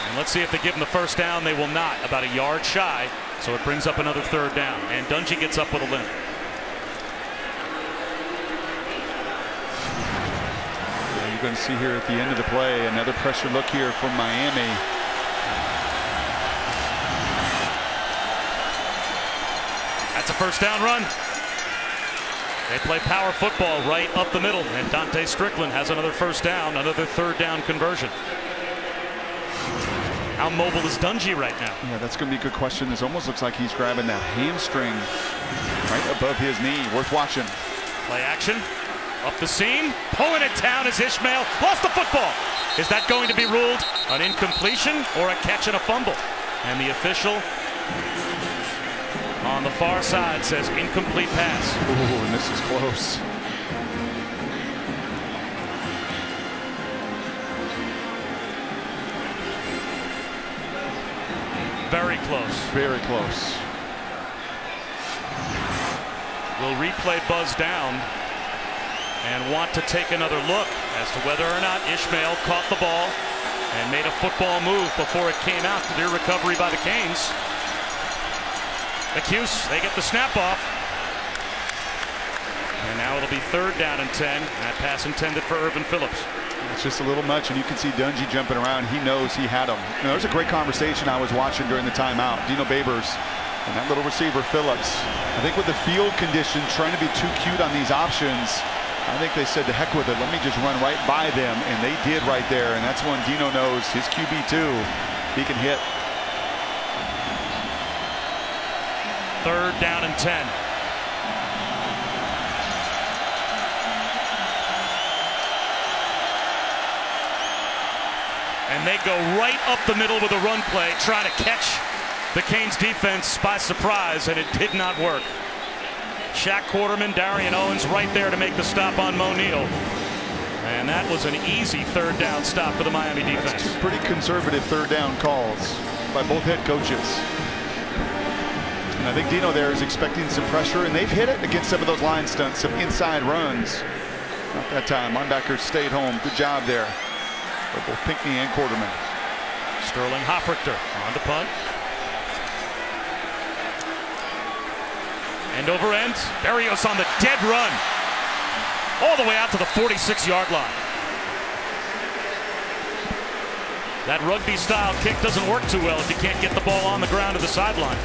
And let's see if they give him the first down. They will not. About a yard shy. So it brings up another third down. And Dungey gets up with a limp. Yeah, you're going to see here at the end of the play another pressure look here from Miami. That's a first down run. They play power football right up the middle, and Dante Strickland has another first down, another third down conversion. How mobile is Dungey right now? Yeah, that's going to be a good question. It almost looks like he's grabbing that hamstring right above his knee. Worth watching. Play action, up the seam, pulling it down as Ishmael lost the football. Is that going to be ruled an incompletion or a catch and a fumble? And the official on the far side says incomplete pass. Ooh, and this is close. Very close. Very close. Will replay buzz down and want to take another look as to whether or not Ishmael caught the ball and made a football move before it came out to their recovery by the Canes. The cuse, they get the snap off. And now it'll be third down and 10. That pass intended for Irvin Phillips. It's just a little much, and you can see Dungey jumping around. He knows he had him. You know, there's a great conversation I was watching during the timeout. Dino Babers and that little receiver Phillips. I think with the field conditions, trying to be too cute on these options, I think they said to heck with it. Let me just run right by them, and they did right there. And that's when Dino knows his QB2, he can hit. Third down and 10. And they go right up the middle with a run play, trying to catch the Canes defense by surprise, and it did not work. Shaq Quarterman, Darian Owens right there to make the stop on Mo Neal. And that was an easy third down stop for the Miami defense. That's two pretty conservative third down calls by both head coaches. And I think Dino there is expecting some pressure, and they've hit it against some of those line stunts, some inside runs. Not that time. Linebackers stayed home. Good job there for both Pinckney and Quarterman. Sterling Hofrichter on the punt. End over end. Berrios on the dead run. All the way out to the 46-yard line. That rugby-style kick doesn't work too well if you can't get the ball on the ground to the sideline.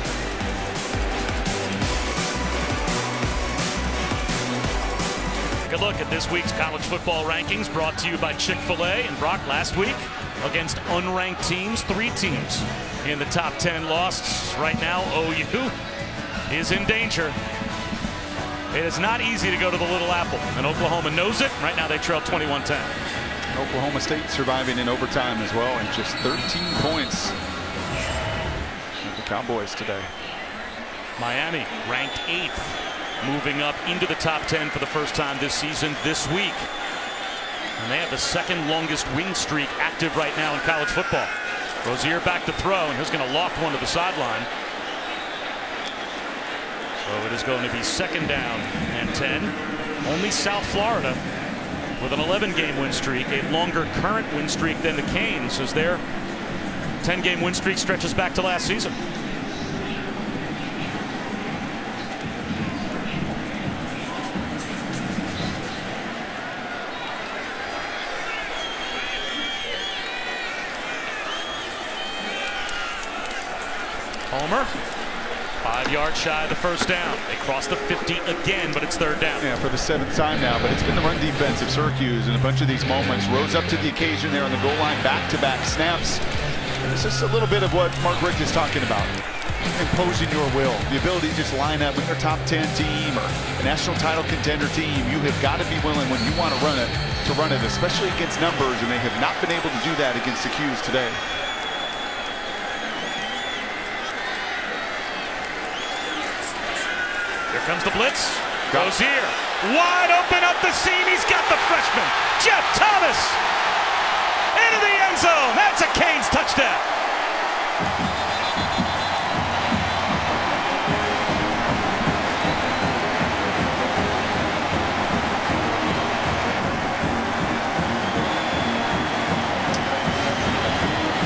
Take a look at this week's college football rankings brought to you by Chick-fil-A. And Brock, last week against unranked teams, 3 teams in the top 10 lost. Right now, OU is in danger. It is not easy to go to the Little Apple, and Oklahoma knows it. Right now they trail 21-10. Oklahoma State surviving in overtime as well, and just 13 points for the Cowboys today. Miami ranked 8th, moving up into the top 10 for the first time this season this week. And they have the second longest win streak active right now in college football. Rozier back to throw, and he's going to loft one to the sideline. So it is going to be 2nd down and 10. Only South Florida with an 11-game win streak, a longer current win streak than the Canes, as their 10-game win streak stretches back to last season. Homer, 5 yards shy of the first down. They cross the 50 again, but it's 3rd down. Yeah, for the 7th time now, but it's been the run defense of Syracuse in a bunch of these moments. Rose up to the occasion there on the goal line, back-to-back snaps. And this is a little bit of what Mark Richt is talking about. Imposing your will, the ability to just line up with your top 10 team or a national title contender team. You have got to be willing when you want to run it, especially against numbers, and they have not been able to do that against the Cuse today. Here comes the blitz. Rozier wide open up the seam. He's got the freshman, Jeff Thomas, into the end zone. That's a Canes touchdown.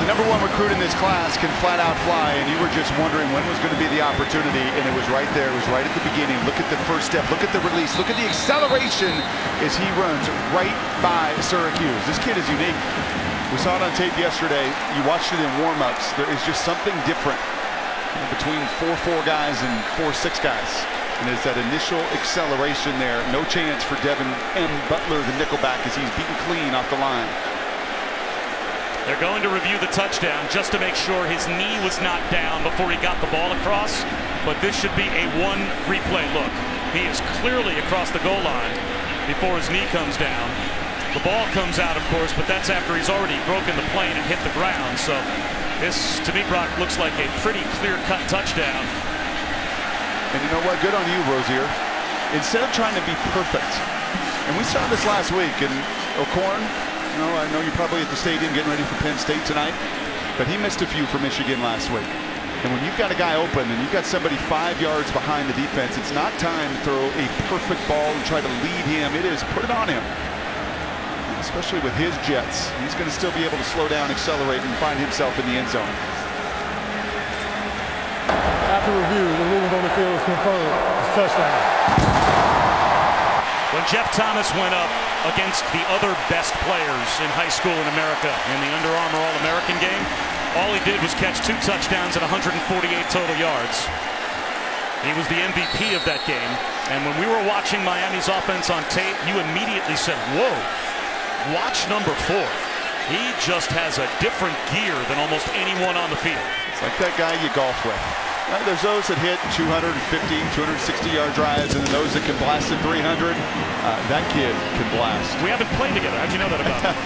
Number 1 recruit in this class can flat out fly, and you were just wondering when was going to be the opportunity, and it was right there. It was right at the beginning. Look at the first step. Look at the release. Look at the acceleration as he runs right by Syracuse. This kid is unique. We saw it on tape yesterday. You watched it in warm-ups. There is just something different between 4-4 guys and 4-6 guys. And it's that initial acceleration there. No chance for Devin M. Butler, the nickelback, as he's beaten clean off the line. They're going to review the touchdown just to make sure his knee was not down before he got the ball across. But this should be a 1 replay look. He is clearly across the goal line before his knee comes down. The ball comes out, of course, but that's after he's already broken the plane and hit the ground. So this, to me, Brock, looks like a pretty clear-cut touchdown. And you know what? Good on you, Rozier. Instead of trying to be perfect, and we saw this last week, and O'Korn, I know you're probably at the stadium getting ready for Penn State tonight, but he missed a few for Michigan last week. And when you've got a guy open and you've got somebody 5 yards behind the defense, it's not time to throw a perfect ball and try to lead him. It is put it on him. Especially with his jets. He's going to still be able to slow down, accelerate, and find himself in the end zone. After review, the ruling on the field is confirmed. It's touchdown. When Jeff Thomas went up against the other best players in high school in America in the Under Armour All-American game, all he did was catch 2 touchdowns and 148 total yards. He was the MVP of that game. And when we were watching Miami's offense on tape, you immediately said, whoa, watch number 4. He just has a different gear than almost anyone on the field. It's like that guy you golf with. There's those that hit 250, 260-yard drives, and then those that can blast at 300. That kid can blast. We haven't played together. How'd you know that about him?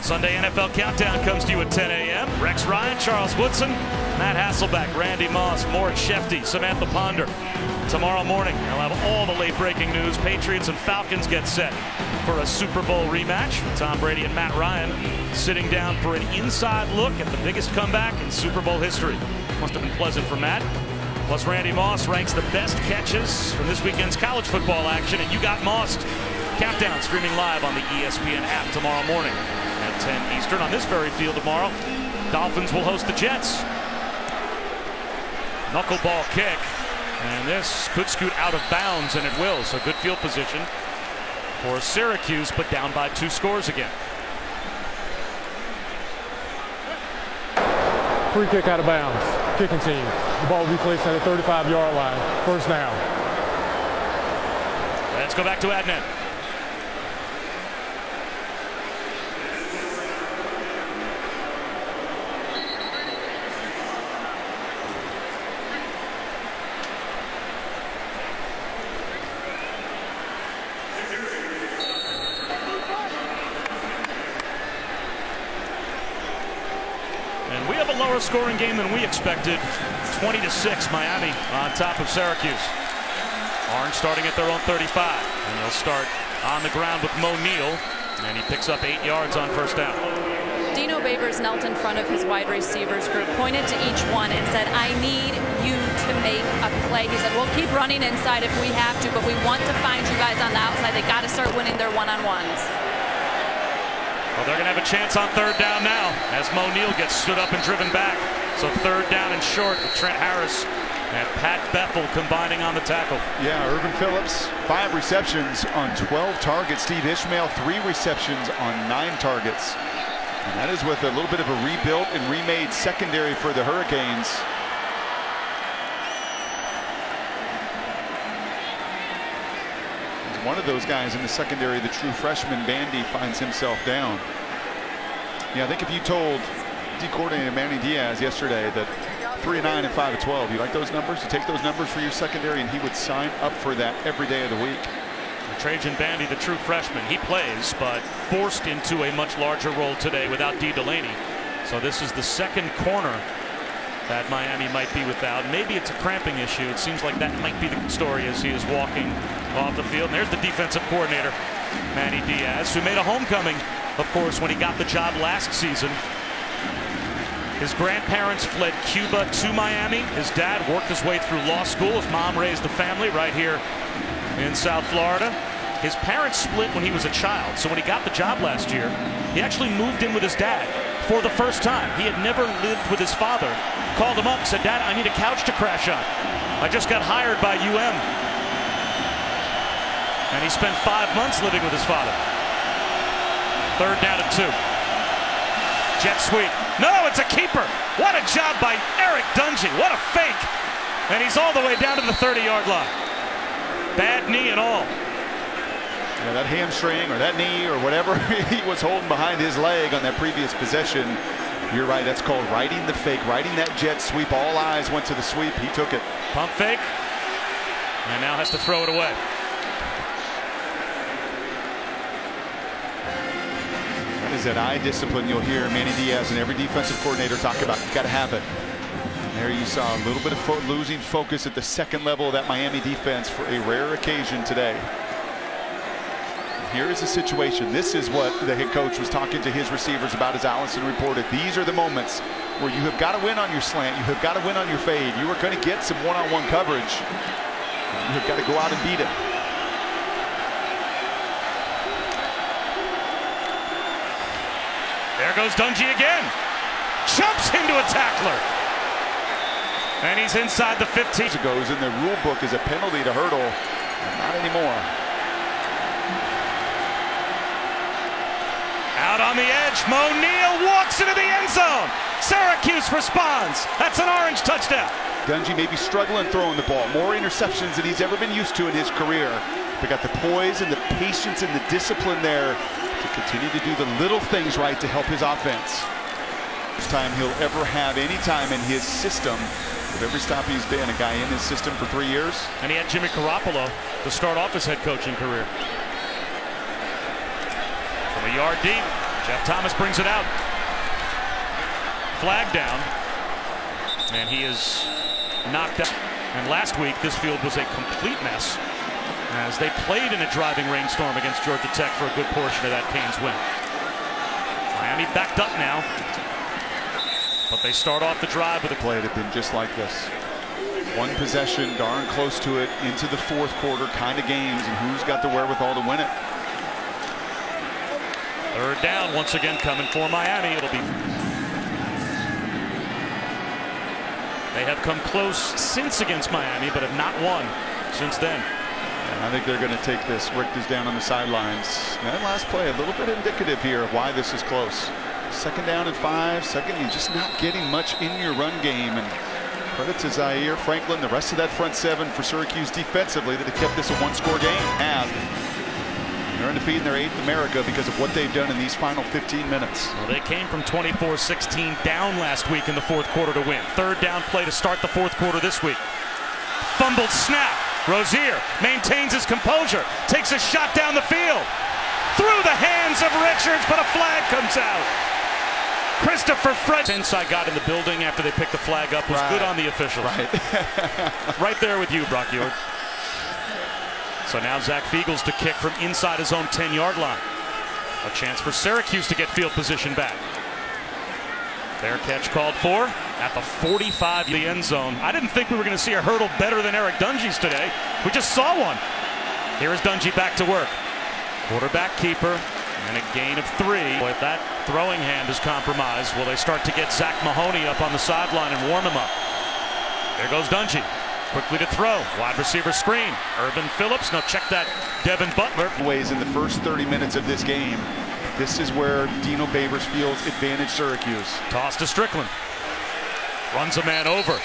Sunday NFL Countdown comes to you at 10 a.m. Rex Ryan, Charles Woodson, Matt Hasselbeck, Randy Moss, Mort Shefty, Samantha Ponder. Tomorrow morning, I'll have all the late-breaking news. Patriots and Falcons get set for a Super Bowl rematch. Tom Brady and Matt Ryan sitting down for an inside look at the biggest comeback in Super Bowl history. Must have been pleasant for Matt. Plus, Randy Moss ranks the best catches from this weekend's college football action, and you got Mossed. Countdown streaming live on the ESPN app tomorrow morning at 10 Eastern. On this very field tomorrow, Dolphins will host the Jets. Knuckleball kick. And this could scoot out of bounds, and it will. So good field position for Syracuse, but down by 2 scores again. Free kick out of bounds. Kicking team. The ball will be placed at the 35-yard line. First down. Let's go back to Adnan. lower scoring game than we expected. 20-6, Miami on top of Syracuse. Orange starting at their own 35. And they'll start on the ground with Mo Neal. And he picks up 8 yards on first down. Dino Babers knelt in front of his wide receivers group, pointed to each one and said, I need you to make a play. He said, we'll keep running inside if we have to, but we want to find you guys on the outside. They got to start winning their one-on-ones. Well, they're going to have a chance on third down now as Mo Neal gets stood up and driven back. So third down and short with Trent Harris and Pat Bethel combining on the tackle. Yeah, Irvin Phillips, 5 receptions on 12 targets. Steve Ishmael, 3 receptions on 9 targets. And that is with a little bit of a rebuilt and remade secondary for the Hurricanes. One of those guys in the secondary, the true freshman Bandy, finds himself down. Yeah, I think if you told D coordinator Manny Diaz yesterday that 3-9 and 5-12, you like those numbers? You take those numbers for your secondary, and he would sign up for that every day of the week. Trajan Bandy, the true freshman, he plays, but forced into a much larger role today without D. Delaney. So this is the second corner that Miami might be without. Maybe it's a cramping issue. It seems like that might be the story as he is walking off the field. And there's the defensive coordinator, Manny Diaz, who made a homecoming, of course, when he got the job last season. His grandparents fled Cuba to Miami. His dad worked his way through law school. His mom raised the family right here in South Florida. His parents split when he was a child, so when he got the job last year, he actually moved in with his dad for the first time. He had never lived with his father. Called him up and said, Dad, I need a couch to crash on. I just got hired by UM. And he spent 5 months living with his father. Third down and 2. Jet sweep. No, it's a keeper. What a job by Eric Dungy. What a fake. And he's all the way down to the 30-yard line. Bad knee and all. Yeah, that hamstring or that knee or whatever he was holding behind his leg on that previous possession. You're right, that's called riding the fake, riding that jet sweep. All eyes went to the sweep. He took it. Pump fake. And now has to throw it away. That is that eye discipline you'll hear Manny Diaz and every defensive coordinator talk about. You got to have it. There you saw a little bit of losing focus at the second level of that Miami defense for a rare occasion today. Here is a situation. This is what the head coach was talking to his receivers about as Allison reported. These are the moments where you have got to win on your slant. You have got to win on your fade. You are going to get some one-on-one coverage. You have got to go out and beat it. There goes Dungy again. Jumps into a tackler. And he's inside the 15. It goes in the rule book as a penalty to hurdle. Not anymore. Out on the edge, Mo Neal walks into the end zone. Syracuse responds. That's an Orange touchdown. Dungy may be struggling throwing the ball. More interceptions than he's ever been used to in his career. But got the poise and the patience and the discipline there to continue to do the little things right to help his offense. First time he'll ever have any time in his system. With every stop he's been, a guy in his system for 3 years. And he had Jimmy Garoppolo to start off his head coaching career. From a yard deep, Jeff Thomas brings it out. Flag down. And he is knocked out. And last week, this field was a complete mess as they played in a driving rainstorm against Georgia Tech for a good portion of that Canes win. Miami backed up now. But they start off the drive with a play. It had been just like this. One possession, darn close to it, into the fourth quarter kind of games, and who's got the wherewithal to win it? Third down once again coming for Miami. It'll be. They have come close since against Miami, but have not won since then. And I think they're going to take this. Richt is down on the sidelines. That last play, a little bit indicative here of why this is close. Second down and 5. Second, you're just not getting much in your run game. And credit to Zaire Franklin, the rest of that front seven for Syracuse defensively that have kept this a one-score game. They're undefeated in their 8th America because of what they've done in these final 15 minutes. Well, they came from 24-16 down last week in the fourth quarter to win. Third down play to start the fourth quarter this week. Fumbled snap. Rozier maintains his composure. Takes a shot down the field. Through the hands of Richards, but a flag comes out. Christopher Fred. Inside got in the building after they picked the flag up was good on the officials. Right there with you, Brock Ewart. So now Zach Fiegels to kick from inside his own 10-yard line. A chance for Syracuse to get field position back. Fair catch called for at the 45 of the end zone. I didn't think we were going to see a hurdle better than Eric Dungy's today. We just saw one. Here is Dungy back to work. Quarterback keeper and a gain of 3. If that throwing hand is compromised, will they start to get Zach Mahoney up on the sideline and warm him up? There goes Dungy. Quickly to throw. Wide receiver screen. Irvin Phillips. Now check that. Devin Butler. Ways in the first 30 minutes of this game. This is where Dino Babersfield's advantage Syracuse. Toss to Strickland. Runs a man over.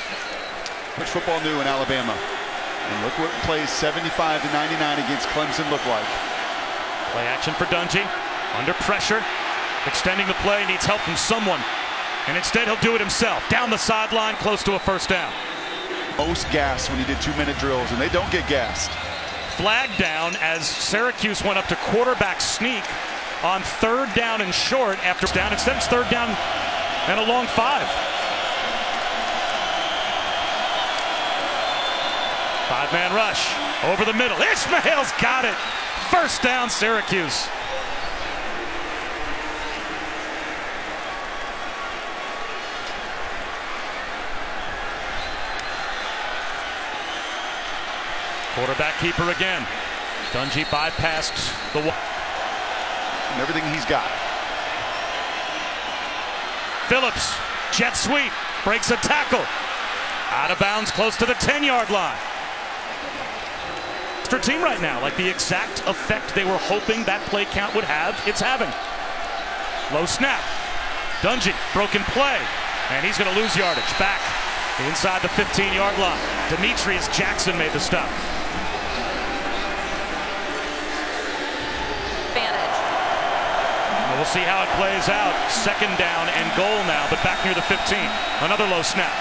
Which football new in Alabama. And look what plays 75 to 99 against Clemson look like. Play action for Dungy. Under pressure. Extending the play. Needs help from someone. And instead he'll do it himself. Down the sideline, close to a first down. Most gassed when he did 2-minute drills, and they don't get gassed. Flag down as Syracuse went up to quarterback sneak on 3rd down and short after down. Instead it's 3rd down and a long 5. 5-man rush over the middle. Ishmael's got it. First down, Syracuse. Quarterback keeper again. Dungy bypassed the wall. And everything he's got. Phillips, jet sweep, breaks a tackle. Out of bounds, close to the 10-yard line. Extra team right now, like the exact effect they were hoping that play count would have, it's having. Low snap. Dungy, broken play, and he's going to lose yardage. Back inside the 15-yard line. Demetrius Jackson made the stop. We'll see how it plays out. 2nd down and goal now, but back near the 15. Another low snap.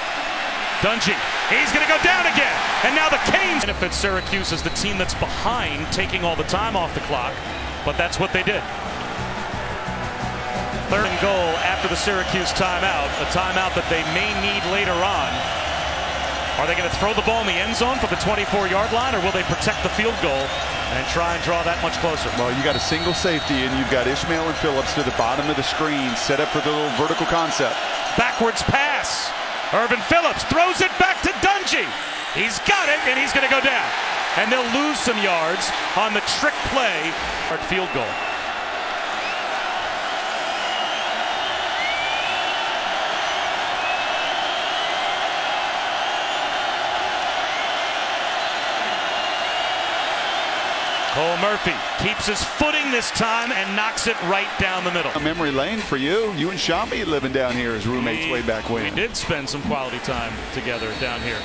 Dungy, he's going to go down again. And now the Canes benefit Syracuse as the team that's behind, taking all the time off the clock, but that's what they did. 3rd and goal after the Syracuse timeout, a timeout that they may need later on. Are they going to throw the ball in the end zone from the 24-yard line, or will they protect the field goal and try and draw that much closer? Well, you got a single safety, and you've got Ishmael and Phillips to the bottom of the screen, set up for the little vertical concept. Backwards pass. Irvin Phillips throws it back to Dungy. He's got it, and he's going to go down. And they'll lose some yards on the trick play or field goal. Cole Murphy keeps his footing this time and knocks it right down the middle. A memory lane for you. You and Shambi living down here as roommates way back when. We did spend some quality time together down here.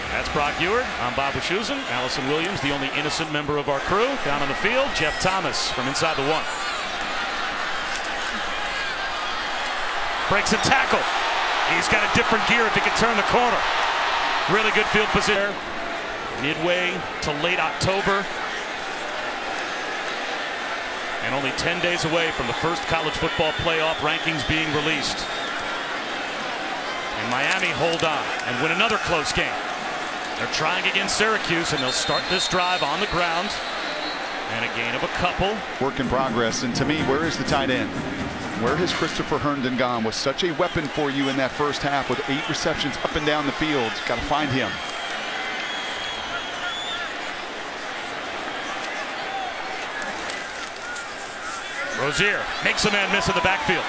That's Brock Ewart. I'm Bob Wischusen. Allison Williams, the only innocent member of our crew. Down on the field, Jeff Thomas from inside the 1. Breaks a tackle. He's got a different gear if he can turn the corner. Really good field position. Midway to late October. And only 10 days away from the first college football playoff rankings being released. And Miami hold on and win another close game. They're trying against Syracuse, and they'll start this drive on the ground. And a gain of a couple. Work in progress. And to me, where is the tight end? Where has Christopher Herndon gone? Was such a weapon for you in that first half with 8 receptions up and down the field. Got to find him. Rozier makes a man miss in the backfield.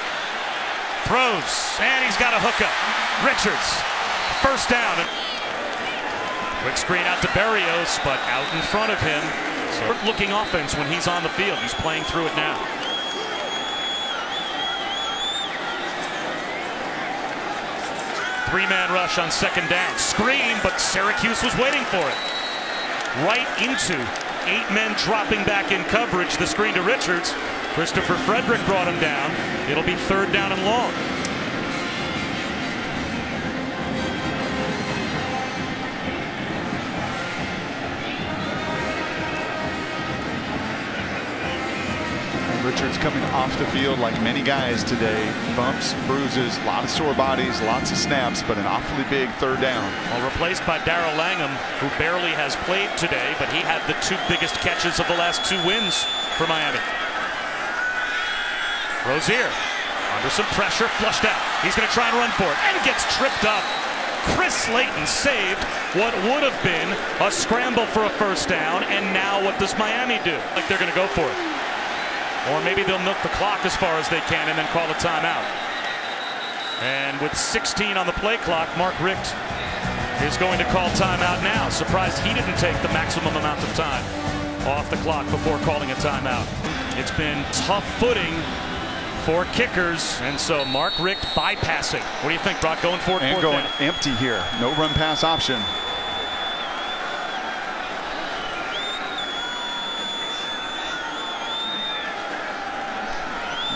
Throws, and he's got a hookup. Richards, first down. Quick screen out to Berrios, but out in front of him. So looking offense when he's on the field. He's playing through it now. Three-man rush on 2nd down. Screen, but Syracuse was waiting for it. Right into 8 men dropping back in coverage. The screen to Richards. Christopher Frederick brought him down. It'll be 3rd down and long. Richards coming off the field like many guys today. Bumps, bruises, a lot of sore bodies, lots of snaps, but an awfully big third down. Well, replaced by Darrell Langham, who barely has played today, but he had the 2 biggest catches of the last 2 wins for Miami. Rozier under some pressure, flushed out. He's going to try and run for it, and gets tripped up. Chris Slayton saved what would have been a scramble for a first down, and now what does Miami do? Like they're going to go for it. Or maybe they'll milk the clock as far as they can and then call a timeout. And with 16 on the play clock, Mark Richt is going to call timeout now. Surprised he didn't take the maximum amount of time off the clock before calling a timeout. It's been tough footing for kickers, and so Mark Richt bypassing. What do you think, Brock? Going for it, and going empty here. No run pass option.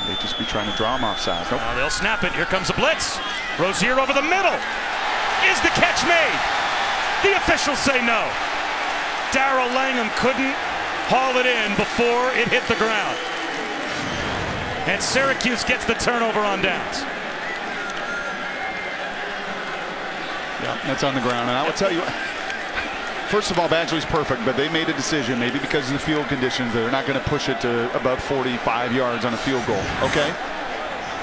They just be trying to draw him offside. Nope. They'll snap it. Here comes a blitz. Rozier over the middle. Is the catch made? The officials say no. Darrell Langham couldn't haul it in before it hit the ground. And Syracuse gets the turnover on downs. Yeah, that's on the ground. And I will tell you, first of all, Badgley's perfect, but they made a decision, maybe because of the field conditions, they're not going to push it to above 45 yards on a field goal. Okay?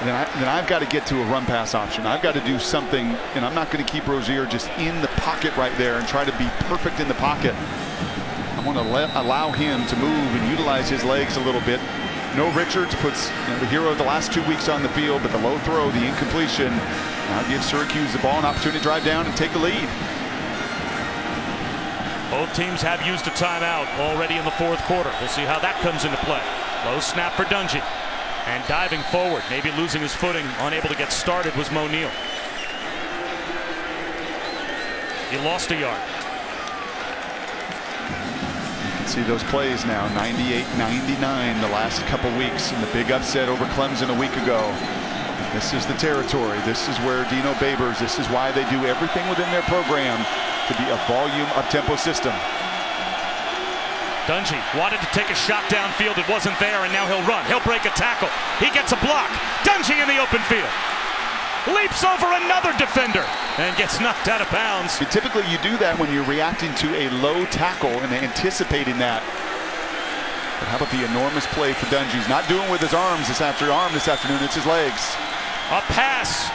Then I've got to get to a run pass option. I've got to do something, and I'm not going to keep Rozier just in the pocket right there and try to be perfect in the pocket. I want to allow him to move and utilize his legs a little bit. No Richards puts the hero of the last 2 weeks on the field, but the low throw, the incompletion, now gives Syracuse the ball, an opportunity to drive down and take the lead. Both teams have used a timeout already in the 4th quarter. We'll see how that comes into play. Low snap for Dungy. And diving forward, maybe losing his footing, unable to get started, was Mo Neal. He lost a yard. See those plays now, 98-99 the last couple weeks, and the big upset over Clemson a week ago. This is the territory. This is where Dino Babers, this is why they do everything within their program to be a volume up-tempo system. Dungy wanted to take a shot downfield. It wasn't there, and now he'll run. He'll break a tackle. He gets a block. Dungy in the open field. Leaps over another defender and gets knocked out of bounds. Typically you do that when you're reacting to a low tackle and anticipating that. But how about the enormous play for Dungy? He's not doing with his arms this afternoon, it's his legs. A pass.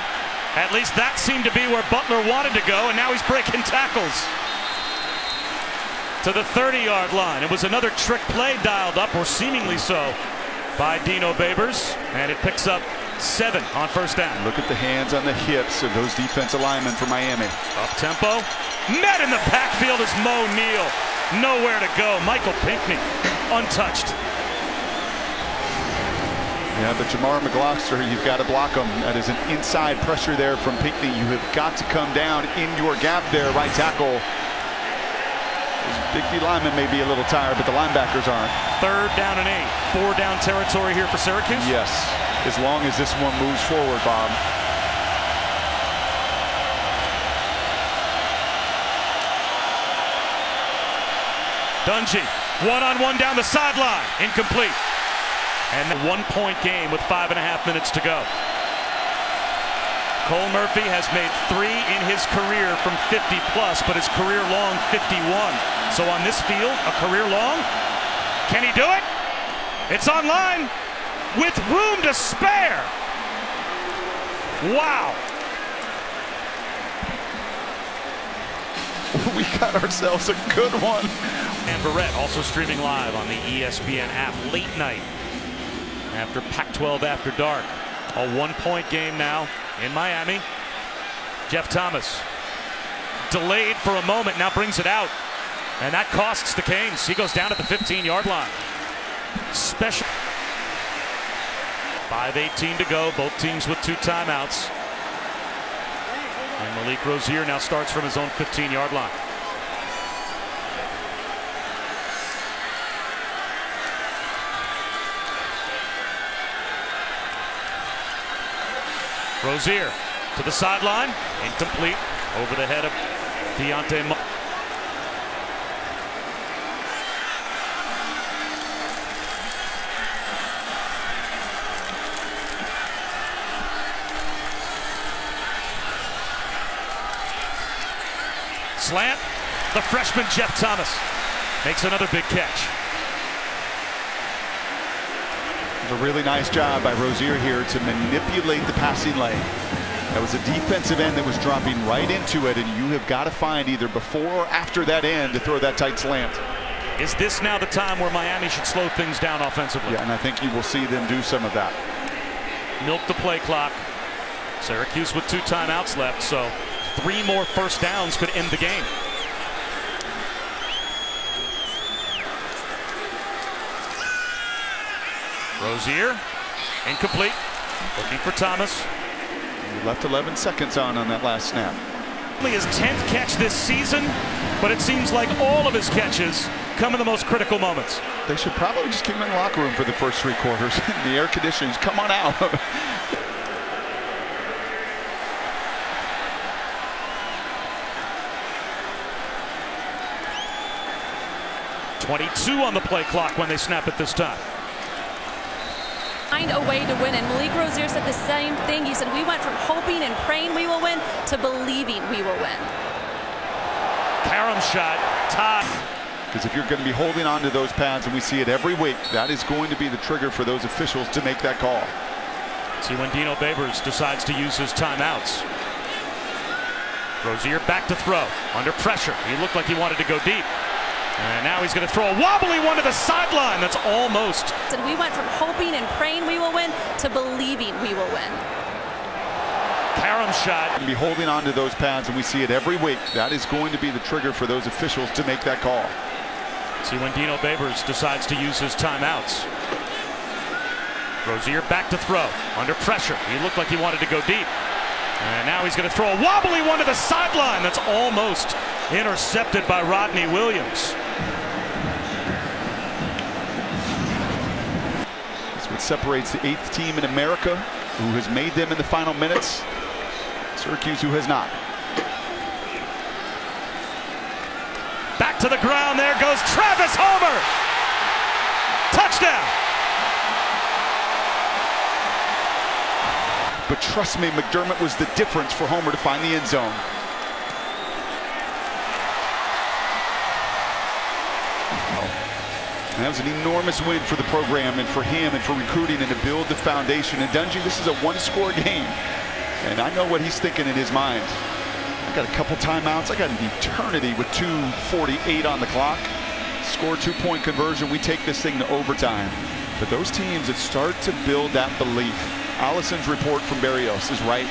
At least that seemed to be where Butler wanted to go, and now he's breaking tackles. To the 30-yard line. It was another trick play dialed up, or seemingly so, by Dino Babers, and it picks up 7 on first down. Look at the hands on the hips of those defensive linemen for Miami. Up tempo. Met in the backfield is Mo Neal. Nowhere to go. Michael Pinckney untouched. Yeah, but Jamar McGloster, you've got to block him. That is an inside pressure there from Pinckney. You have got to come down in your gap there, right tackle. Those big D linemen may be a little tired, but the linebackers aren't. 3rd down and 8. 4 down territory here for Syracuse? Yes, as long as this one moves forward, Bob. Dungy, one-on-one down the sideline, incomplete. And a 1-point game with 5.5 minutes to go. Cole Murphy has made 3 in his career from 50 plus, but his career long 51. So on this field, a career long, can he do it? It's online with room to spare. Wow. We got ourselves a good one. And Barrett also streaming live on the ESPN app late night after Pac-12 After Dark. A 1-point game now in Miami. Jeff Thomas delayed for a moment, now brings it out. And that costs the Canes. He goes down at the 15-yard line. Special. 5:18 to go. Both teams with 2 timeouts. And Malik Rozier now starts from his own 15-yard line. Rozier to the sideline, incomplete, over the head of Deontay. slant. The freshman Jeff Thomas makes another big catch. A really nice job by Rozier here to manipulate the passing lane. That was a defensive end that was dropping right into it, and you have got to find either before or after that end to throw that tight slant. Is this now the time where Miami should slow things down offensively? Yeah, and I think you will see them do some of that. Milk the play clock. Syracuse with 2 timeouts left, so 3 more first downs could end the game. Rozier, incomplete, looking for Thomas. You left 11 seconds on that last snap. Only his 10th catch this season, but it seems like all of his catches come in the most critical moments. They should probably just keep him in the locker room for the first 3 quarters. The air conditioning, come on out. .22 on the play clock when they snap it this time. Find a way to win, and Malik Rozier said the same thing. He said we went from hoping and praying we will win to believing we will win. Karam shot, Todd. Because if you're going to be holding on to those pads, and we see it every week, that is going to be the trigger for those officials to make that call. See when Dino Babers decides to use his timeouts. Rozier back to throw, under pressure. He looked like he wanted to go deep. And now he's going to throw a wobbly one to the sideline. That's almost. And we went from hoping and praying we will win to believing we will win. Karam shot. And be holding on to those pads, and we see it every week. That is going to be the trigger for those officials to make that call. See when Dino Babers decides to use his timeouts. Rozier back to throw, under pressure. He looked like he wanted to go deep. And now he's going to throw a wobbly one to the sideline. That's almost intercepted by Rodney Williams. That's what separates the 8th team in America, who has made them in the final minutes. Syracuse, who has not. Back to the ground. There goes Travis Homer. Touchdown. But trust me, McDermott was the difference for Homer to find the end zone. And that was an enormous win for the program and for him and for recruiting and to build the foundation. And Dungy, this is a 1-score game. And I know what he's thinking in his mind. I got a couple timeouts. I got an eternity with 2:48 on the clock. Score 2-point conversion. We take this thing to overtime. But those teams that start to build that belief. Allison's report from Barrios is right.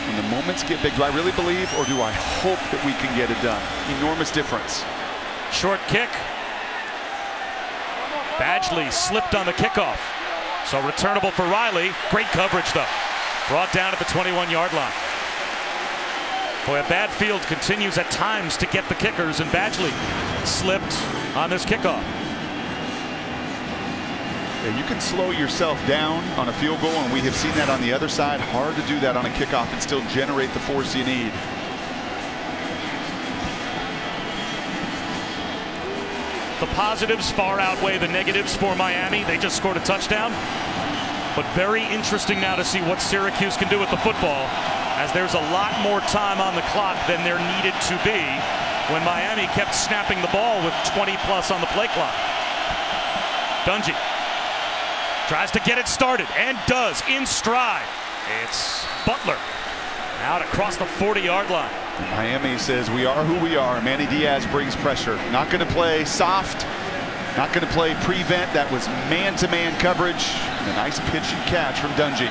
When the moments get big, do I really believe or do I hope that we can get it done? Enormous difference. Short kick. Badgley slipped on the kickoff. So returnable for Riley. Great coverage though. Brought down at the 21-yard line. Boy, a bad field continues at times to get the kickers, and Badgley slipped on this kickoff. Yeah, you can slow yourself down on a field goal, and we have seen that on the other side. Hard to do that on a kickoff and still generate the force you need. The positives far outweigh the negatives for Miami. They just scored a touchdown. But very interesting now to see what Syracuse can do with the football, as there's a lot more time on the clock than there needed to be when Miami kept snapping the ball with 20 plus on the play clock. Dungy tries to get it started and does in stride. It's Butler out across the 40-yard line. Miami says we are who we are. Manny Diaz brings pressure. Not going to play soft. Not going to play prevent. That was man-to-man coverage. And a nice pitch and catch from Dungy.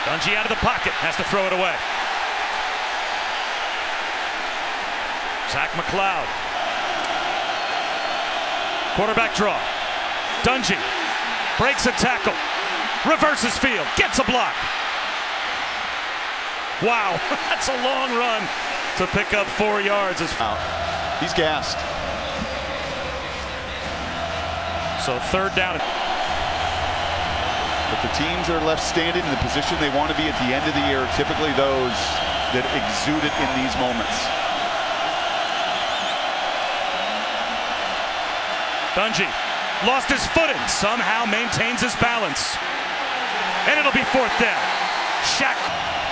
Dungy out of the pocket, has to throw it away. Zach McLeod. Quarterback draw. Dungy breaks a tackle, reverses field, gets a block. Wow, that's a long run to pick up 4 yards. He's gassed. So 3rd down. But the teams that are left standing in the position they want to be at the end of the year are typically those that exude it in these moments. Dungy Lost his footing. Somehow maintains his balance. And it'll be 4th down. Shaq,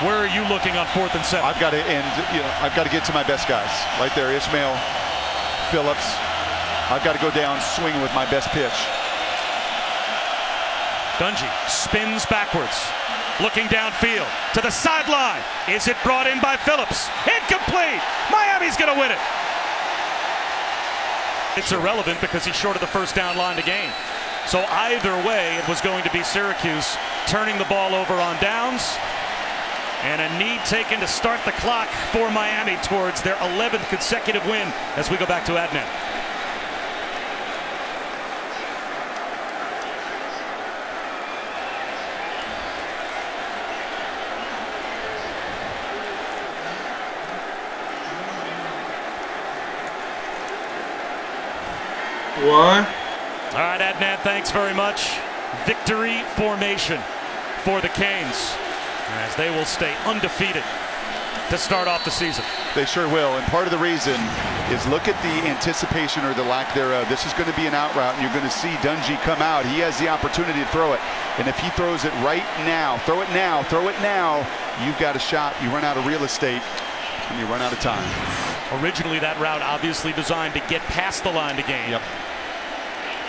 where are you looking on 4th and 7? I've got to end, I've got to get to my best guys. Right there, Ishmael, Phillips. I've got to go down swinging with my best pitch. Dungy spins backwards, looking downfield to the sideline. Is it brought in by Phillips? Incomplete. Miami's going to win it. It's irrelevant because he's short of the first down line to gain. So either way, it was going to be Syracuse turning the ball over on downs, and a knee taken to start the clock for Miami towards their 11th consecutive win as we go back to Adnan. One. All right, Adnan, thanks very much. Victory formation for the Canes as they will stay undefeated to start off the season. They sure will, and part of the reason is look at the anticipation or the lack thereof. This is going to be an out route, and you're going to see Dungy come out. He has the opportunity to throw it, and if he throws it right now, throw it now, you've got a shot. You run out of real estate, and you run out of time. Originally, that route obviously designed to get past the line to gain. Yep.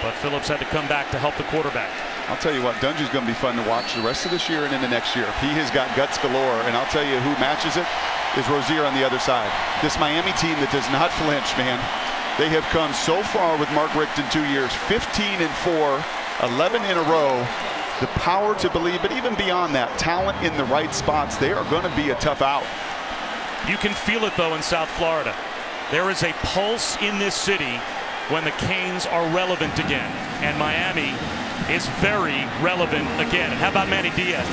But Phillips had to come back to help the quarterback. I'll tell you what, Dungy's going to be fun to watch the rest of this year and into next year. He has got guts galore, and I'll tell you who matches it is Rozier on the other side. This Miami team that does not flinch, man. They have come so far with Mark Richt in 2 years, 15-4, 11 in a row. The power to believe, but even beyond that, talent in the right spots. They are going to be a tough out. You can feel it, though, in South Florida. There is a pulse in this city when the Canes are relevant again, and Miami is very relevant again. And how about Manny Diaz?